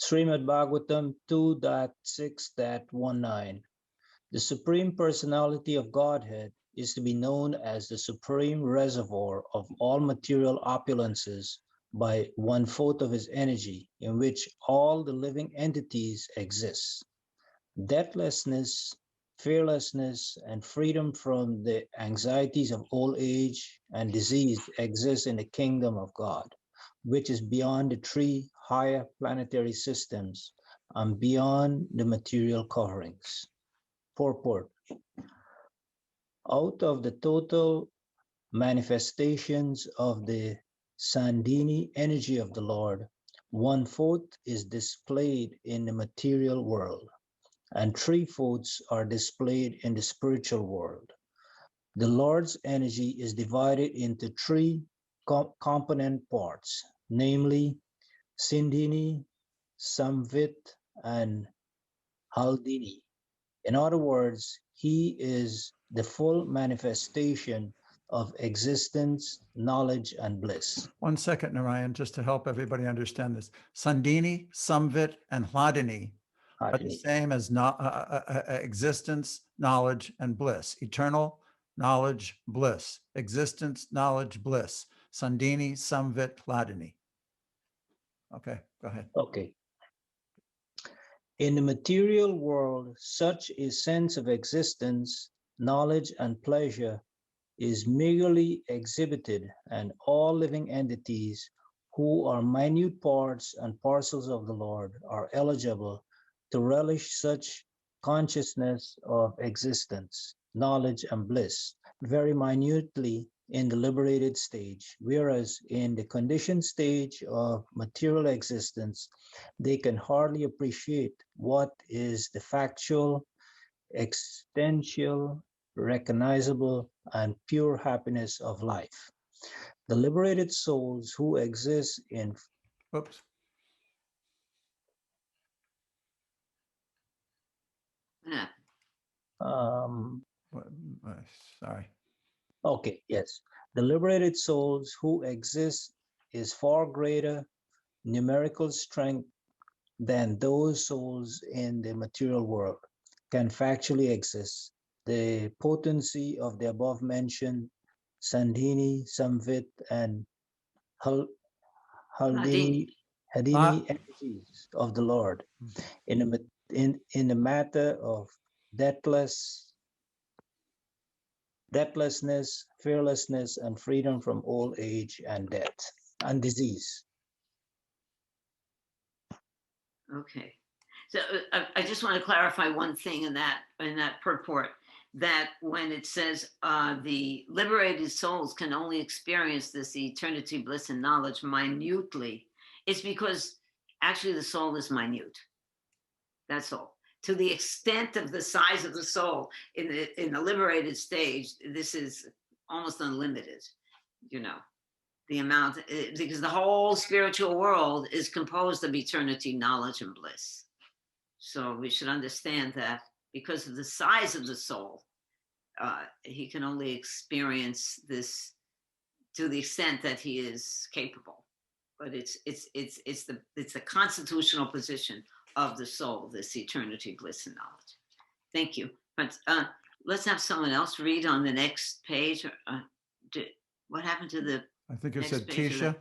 Speaker 5: Srimad Bhagavatam 2.6.19. The Supreme Personality of Godhead is to be known as the supreme reservoir of all material opulences by 1/4 of his energy, in which all the living entities exist. Deathlessness, fearlessness, and freedom from the anxieties of old age and disease exist in the kingdom of God, which is beyond the 3 higher planetary systems and beyond the material coverings. Purport. Out of the total manifestations of the Sandhini energy of the Lord, 1/4 is displayed in the material world, and 3/4 are displayed in the spiritual world. The Lord's energy is divided into 3 component parts, namely Sindhini, Samvit, and Haldini. In other words, he is the full manifestation of existence, knowledge, and bliss.
Speaker 1: 1 second, Narayan, just to help everybody understand this. Sandhini, Samvit, and Hladini are the same as existence, knowledge, and bliss. Eternal, knowledge, bliss. Existence, knowledge, bliss. Sandhini, Samvit, Hladini. Okay, go ahead.
Speaker 5: Okay. In the material world, such a sense of existence, knowledge, and pleasure is merely exhibited, and all living entities who are minute parts and parcels of the Lord are eligible to relish such consciousness of existence, knowledge, and bliss very minutely in the liberated stage, whereas in the conditioned stage of material existence, they can hardly appreciate what is the factual, existential, recognizable, and pure happiness of life. The liberated souls who exist in...
Speaker 1: Oops.
Speaker 2: Yeah.
Speaker 1: Sorry.
Speaker 5: Okay, yes. The liberated souls who exist is far greater numerical strength than those souls in the material world can factually exist. The potency of the above mentioned Sandhini, Samvit, and Haldini energies of the Lord in the matter of deathlessness, fearlessness, and freedom from old age and death and disease.
Speaker 2: Okay. So I just want to clarify one thing in that purport, that when it says the liberated souls can only experience this eternity, bliss, and knowledge minutely, It's because actually the soul is minute. That's all. To the extent of the size of the soul in the liberated stage, this is almost unlimited, you know, the amount, because the whole spiritual world is composed of eternity, knowledge, and bliss. So we should understand that because of the size of the soul, he can only experience this to the extent that he is capable. But it's the constitutional position of the soul, this eternity, bliss, and knowledge. Thank you. But let's have someone else read on the next page. What happened to the
Speaker 1: I think it
Speaker 2: next
Speaker 1: said
Speaker 2: page of
Speaker 1: Tisha.
Speaker 2: that?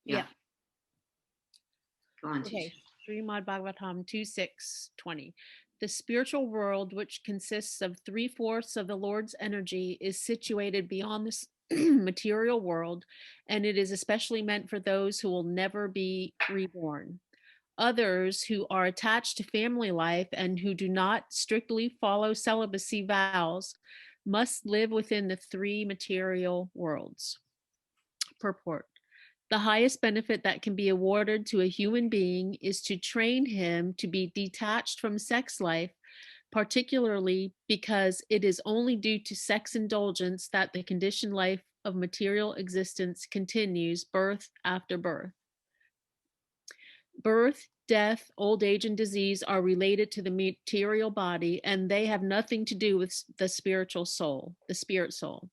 Speaker 2: Yeah.
Speaker 4: Yeah.
Speaker 2: Go on,
Speaker 4: Okay,
Speaker 2: Tisha.
Speaker 4: Srimad Bhagavatam 2:6-20. The spiritual world, which consists of 3/4 of the Lord's energy, is situated beyond this material world, and it is especially meant for those who will never be reborn. Others who are attached to family life and who do not strictly follow celibacy vows must live within the 3 material worlds. Purport. The highest benefit that can be awarded to a human being is to train him to be detached from sex life, particularly because it is only due to sex indulgence that the conditioned life of material existence continues birth after birth. Birth, death, old age, and disease are related to the material body, and they have nothing to do with the spiritual soul, the spirit soul.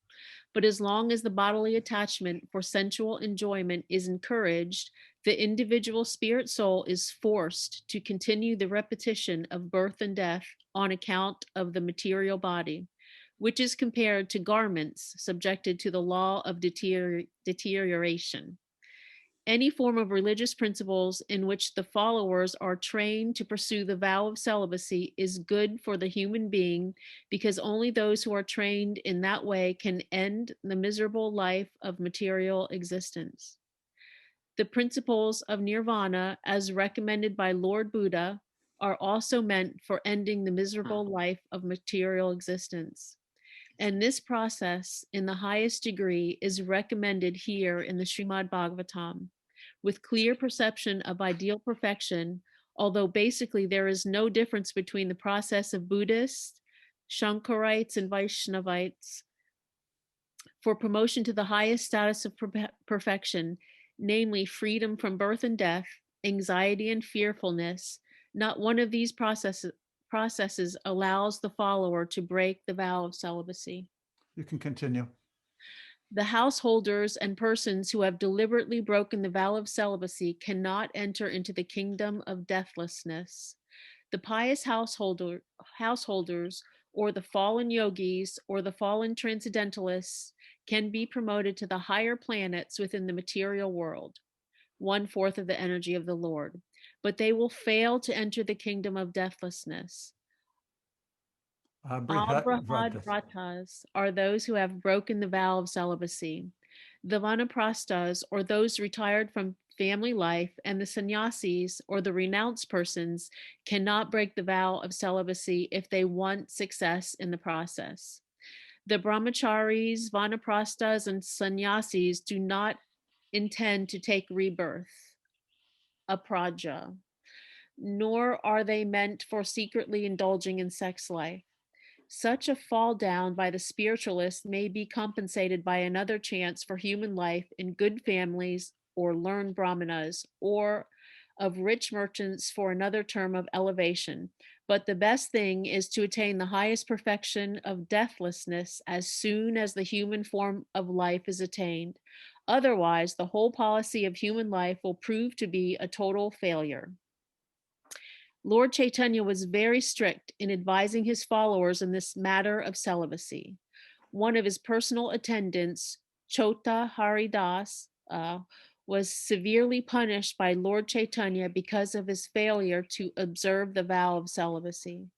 Speaker 4: But as long as the bodily attachment for sensual enjoyment is encouraged, the individual spirit soul is forced to continue the repetition of birth and death on account of the material body, which is compared to garments subjected to the law of deterioration. Any form of religious principles in which the followers are trained to pursue the vow of celibacy is good for the human being, because only those who are trained in that way can end the miserable life of material existence. The principles of nirvana, as recommended by Lord Buddha, are also meant for ending the miserable life of material existence. And this process, in the highest degree, is recommended here in the Srimad Bhagavatam, with clear perception of ideal perfection, although basically there is no difference between the process of Buddhists, Shankarites, and Vaishnavites for promotion to the highest status of perfection, namely freedom from birth and death, anxiety and fearfulness. Not one of these processes allows the follower to break the vow of celibacy.
Speaker 1: You can continue.
Speaker 4: The householders and persons who have deliberately broken the vow of celibacy cannot enter into the kingdom of deathlessness. The pious householders, or the fallen yogis, or the fallen transcendentalists can be promoted to the higher planets within the material world, 1/4 of the energy of the Lord, but they will fail to enter the kingdom of deathlessness. Abrahadvratas are those who have broken the vow of celibacy. The vanaprasthas, or those retired from family life, and the sannyasis, or the renounced persons, cannot break the vow of celibacy if they want success in the process. The brahmacharis, vanaprasthas, and sannyasis do not intend to take rebirth, apraja, nor are they meant for secretly indulging in sex life. Such a fall down by the spiritualist may be compensated by another chance for human life in good families or learned brahmanas, or of rich merchants for another term of elevation. But the best thing is to attain the highest perfection of deathlessness as soon as the human form of life is attained. Otherwise, the whole policy of human life will prove to be a total failure. Lord Chaitanya was very strict in advising his followers in this matter of celibacy. One of his personal attendants, Chota Haridas, was severely punished by Lord Chaitanya because of his failure to observe the vow of celibacy.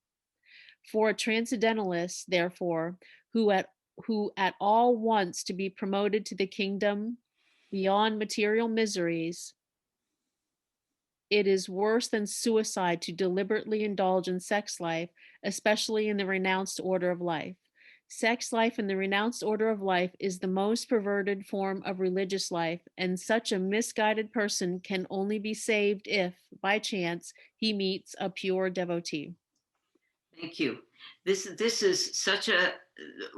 Speaker 4: For a transcendentalist, therefore, who at all wants to be promoted to the kingdom beyond material miseries, it is worse than suicide to deliberately indulge in sex life, especially in the renounced order of life. Sex life in the renounced order of life is the most perverted form of religious life, and such a misguided person can only be saved if, by chance, he meets a pure devotee.
Speaker 2: Thank you. This is such a,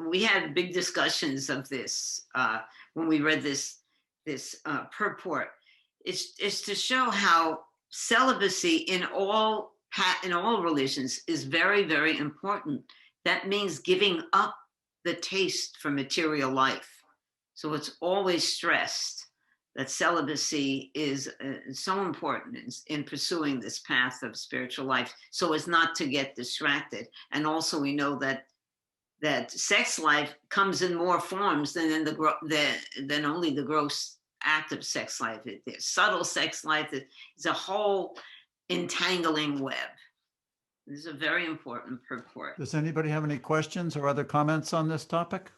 Speaker 2: we had big discussions of this when we read this purport. It's to show how celibacy in all religions is very, very important. That means giving up the taste for material life. So it's always stressed that celibacy is so important in pursuing this path of spiritual life, so as not to get distracted. And also we know that sex life comes in more forms than only the gross act of sex life. There's subtle sex life. It's a whole entangling web. This is a very important purport.
Speaker 1: Does anybody have any questions or other comments on this topic?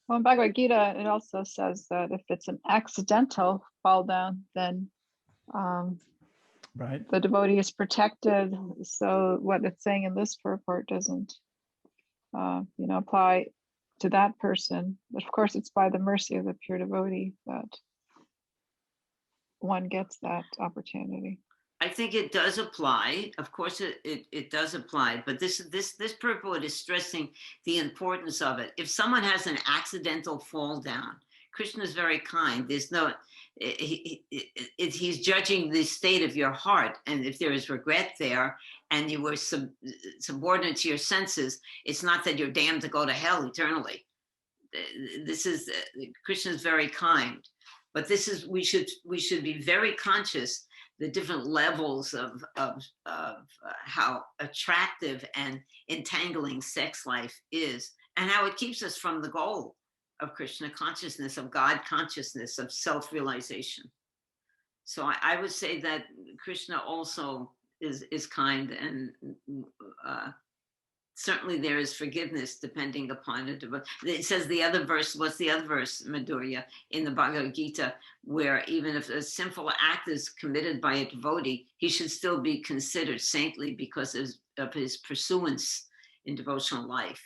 Speaker 7: Well, in Bhagavad Gita, it also says that if it's an accidental fall down, then
Speaker 1: Right.
Speaker 7: the devotee is protected. So what it's saying in this purport doesn't, apply to that person. But of course, it's by the mercy of the pure devotee that one gets that opportunity.
Speaker 2: I think it does apply. Of course, it does apply. But this purport is stressing the importance of it. If someone has an accidental fall down, Krishna is very kind. There's no, he's judging the state of your heart, and if there is regret there, and you were subordinate to your senses, it's not that you're damned to go to hell eternally. This is Krishna is very kind, but this is we should be very conscious the different levels of how attractive and entangling sex life is, and how it keeps us from the goal of Krishna consciousness, of God consciousness, of self-realization. So I would say that Krishna also is kind, and certainly there is forgiveness depending upon it. It says the other verse, what's the other verse, Madhurya, in the Bhagavad Gita, where even if a sinful act is committed by a devotee, he should still be considered saintly because of his pursuance in devotional life.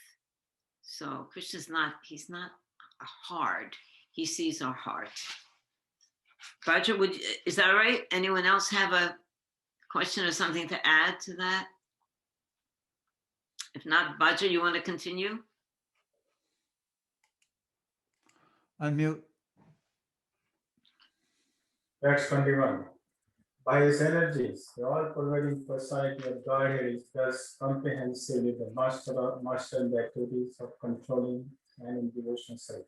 Speaker 2: So Krishna's he's not hard. He sees our heart. Bhaja, is that all right? Anyone else have a question or something to add to that? If not, Bhaja, you want to continue?
Speaker 1: Unmute.
Speaker 6: Verse 21. By his energies, the all-pervading personality of Godhead is thus comprehensively the master in the activities of controlling and in devotional service.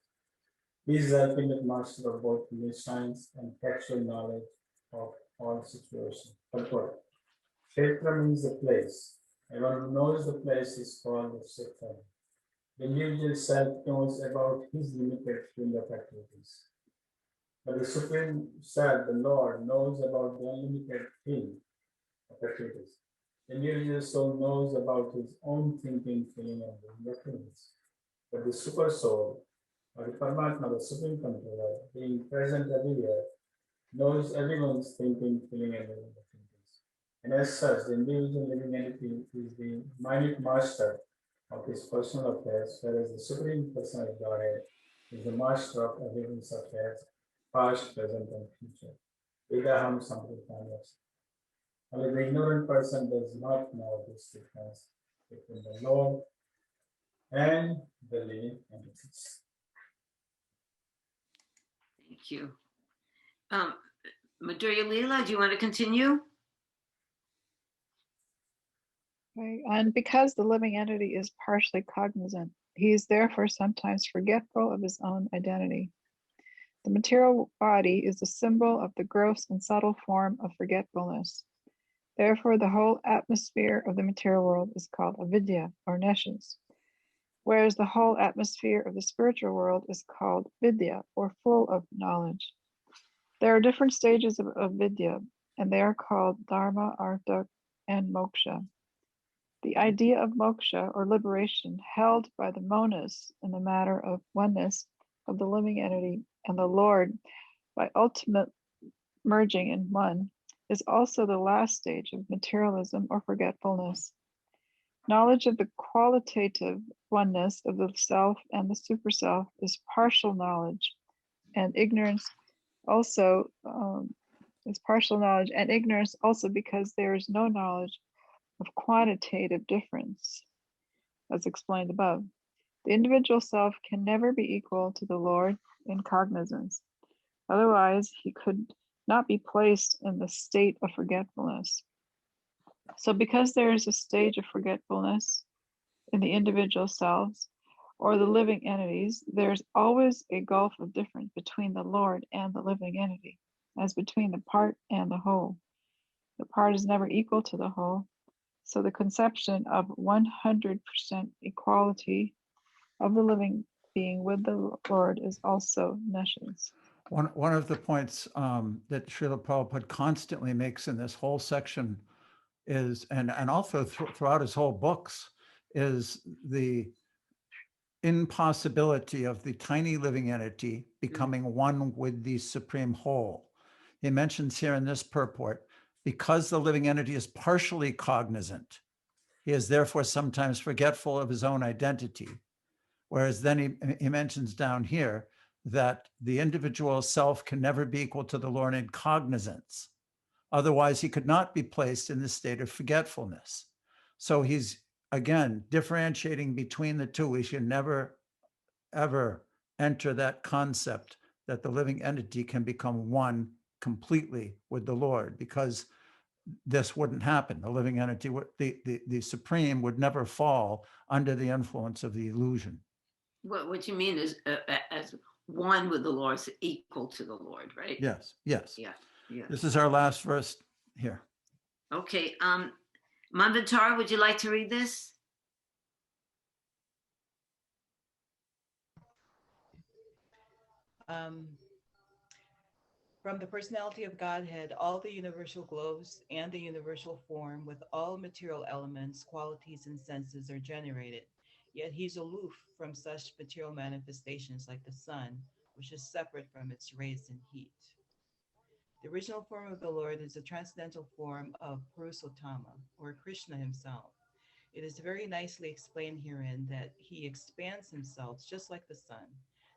Speaker 6: He is the ultimate master of both new science and factual knowledge of all situations. Purport. Kshetra means the place. Everyone who knows the place is called the Kshetra. The individual self knows about his limited field of activities. But the Supreme Self, the Lord, knows about the unlimited field of activities. The individual soul knows about his own thinking, feeling, and doing activities. But the Super Soul, or the Paramatma, the Supreme Controller, being present everywhere, knows everyone's thinking, feeling, and doing activities. And as such, the individual living entity is the minute master of his personal affairs, whereas the Supreme Personality of Godhead is the master of everyone's affairs, past, present, and future. Vedaham Sampradayas. Only the ignorant person does not know this difference between the Lord and the living entities.
Speaker 2: Thank you. Madhurya Leela, do you want to continue?
Speaker 7: Okay. And because the living entity is partially cognizant, he is therefore sometimes forgetful of his own identity. The material body is a symbol of the gross and subtle form of forgetfulness. Therefore, the whole atmosphere of the material world is called avidya, or nescience, whereas the whole atmosphere of the spiritual world is called vidya, or full of knowledge. There are different stages of vidya, and they are called dharma, artha, and moksha. The idea of moksha, or liberation, held by the monists in the matter of oneness of the living entity and the Lord by ultimate merging in one, is also the last stage of materialism or forgetfulness. Knowledge of the qualitative oneness of the self and the superself is partial knowledge, and ignorance also is partial knowledge, and ignorance also because there is no knowledge of quantitative difference, as explained above. The individual self can never be equal to the Lord in cognizance. Otherwise, he could not be placed in the state of forgetfulness. So because there is a stage of forgetfulness in the individual selves or the living entities, there's always a gulf of difference between the Lord and the living entity, as between the part and the whole. The part is never equal to the whole. So the conception of 100% equality of the living being with the Lord is also nescience.
Speaker 1: One of the points that Srila Prabhupada constantly makes in this whole section is, and also throughout his whole books, is the impossibility of the tiny living entity becoming one with the supreme whole. He mentions here in this purport, because the living entity is partially cognizant, he is therefore sometimes forgetful of his own identity. Whereas then he mentions down here that the individual self can never be equal to the Lord in cognizance. Otherwise, he could not be placed in the state of forgetfulness. So he's, again, differentiating between the two. We should never, ever enter that concept that the living entity can become one completely with the Lord, because this wouldn't happen. The living entity, the supreme would never fall under the influence of the illusion.
Speaker 2: What you mean is as one with the Lord is equal to the Lord, right?
Speaker 1: Yes, yes.
Speaker 2: Yeah, yeah.
Speaker 1: This is our last verse here.
Speaker 2: Okay, Manvitar, would you like to read this?
Speaker 11: From the personality of Godhead, all the universal globes and the universal form with all material elements, qualities, and senses are generated. Yet he's aloof from such material manifestations like the sun, which is separate from its rays and heat. The original form of the Lord is a transcendental form of Purusottama, or Krishna himself. It is very nicely explained herein that he expands himself just like the sun.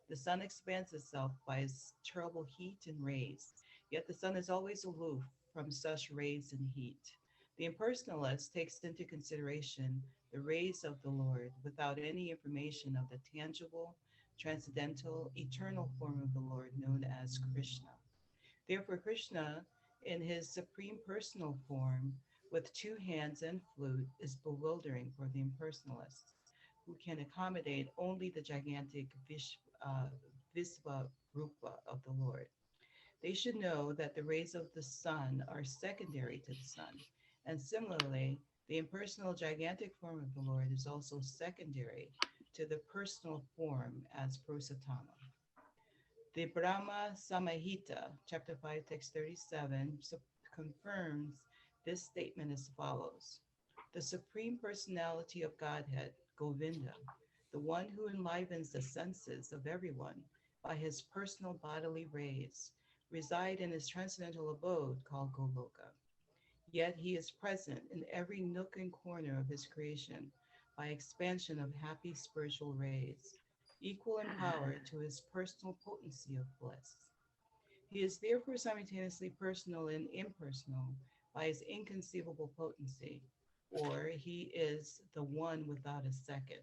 Speaker 11: The sun expands itself by its terrible heat and rays, yet the sun is always aloof from such rays and heat. The impersonalist takes into consideration the rays of the Lord without any information of the tangible, transcendental, eternal form of the Lord known as Krishna. Therefore, Krishna, in his supreme personal form, with two hands and flute, is bewildering for the impersonalists, who can accommodate only the gigantic Visva Rupa of the Lord. They should know that the rays of the sun are secondary to the sun, and similarly, the impersonal gigantic form of the Lord is also secondary to the personal form as Purusottama. The Brahma Samahita, chapter 5, text 37, confirms this statement as follows. The Supreme Personality of Godhead, Govinda, the one who enlivens the senses of everyone by his personal bodily rays, reside in his transcendental abode called Goloka. Yet he is present in every nook and corner of his creation by expansion of happy spiritual rays, equal in power to his personal potency of bliss. He is therefore simultaneously personal and impersonal by his inconceivable potency, or he is the one without a second,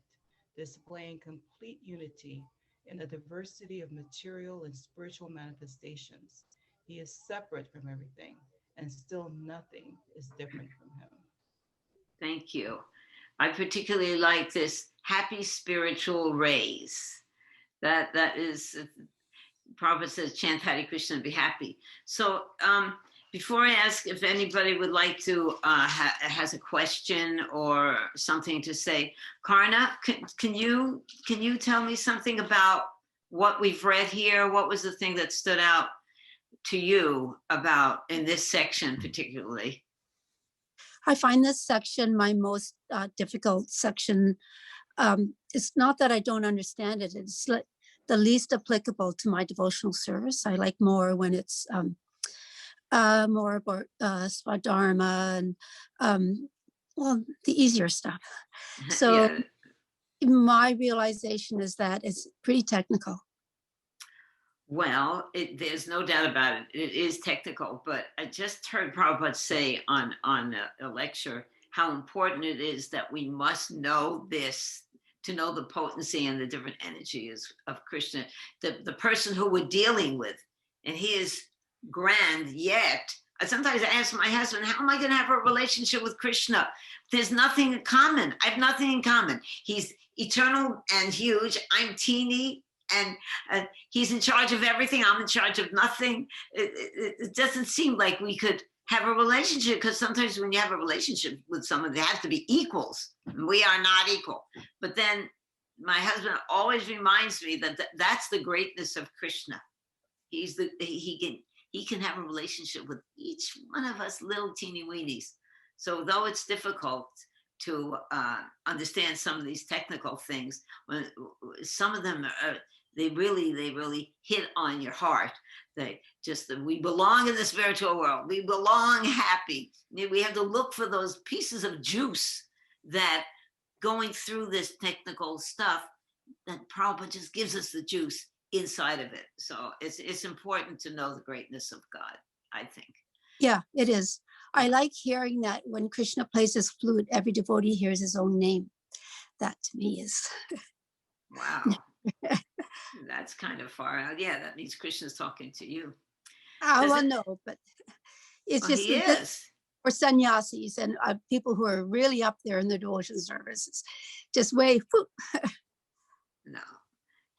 Speaker 11: displaying complete unity in a diversity of material and spiritual manifestations. He is separate from everything, and still nothing is different from him.
Speaker 2: Thank you. I particularly like this happy spiritual rays. That is, Prabhupada says, chant Hare Krishna and be happy. So before I ask if anybody would like to, has a question or something to say, Karna, can you tell me something about what we've read here? What was the thing that stood out to you about in this section particularly?
Speaker 10: I find this section my most difficult section. It's not that I don't understand it. It's like the least applicable to my devotional service. I like more when it's more about Swadharma and well, the easier stuff. So My realization is that it's pretty technical.
Speaker 2: Well, there's no doubt about it. It is technical, but I just heard Prabhupada say on a lecture how important it is that we must know this to know the potency and the different energies of Krishna. The person who we're dealing with, and he is grand, yet sometimes I ask my husband, how am I going to have a relationship with Krishna? There's nothing in common. I have nothing in common. He's eternal and huge. I'm teeny, and he's in charge of everything. I'm in charge of nothing. It doesn't seem like we could have a relationship, because sometimes when you have a relationship with someone, they have to be equals. We are not equal. But then my husband always reminds me that that's the greatness of Krishna. He can have a relationship with each one of us little teeny weenies. So though it's difficult to understand some of these technical things, when some of them they really hit on your heart. We belong in the spiritual world. We belong happy. We have to look for those pieces of juice that going through this technical stuff, that Prabhupada just gives us the juice inside of it. So it's important to know the greatness of God, I think.
Speaker 10: Yeah, it is. I like hearing that when Krishna plays his flute, every devotee hears his own name. That to me is...
Speaker 2: Wow. That's kind of far out. Yeah, that means Krishna's talking to you.
Speaker 10: I know, but it's just
Speaker 2: he is.
Speaker 10: For sannyasis and people who are really up there in the devotion services. Just way.
Speaker 2: No.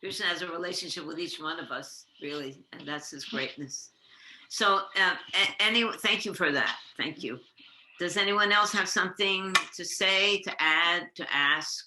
Speaker 2: Krishna has a relationship with each one of us, really, and that's his greatness. So thank you for that. Thank you. Does anyone else have something to say, to add, to ask?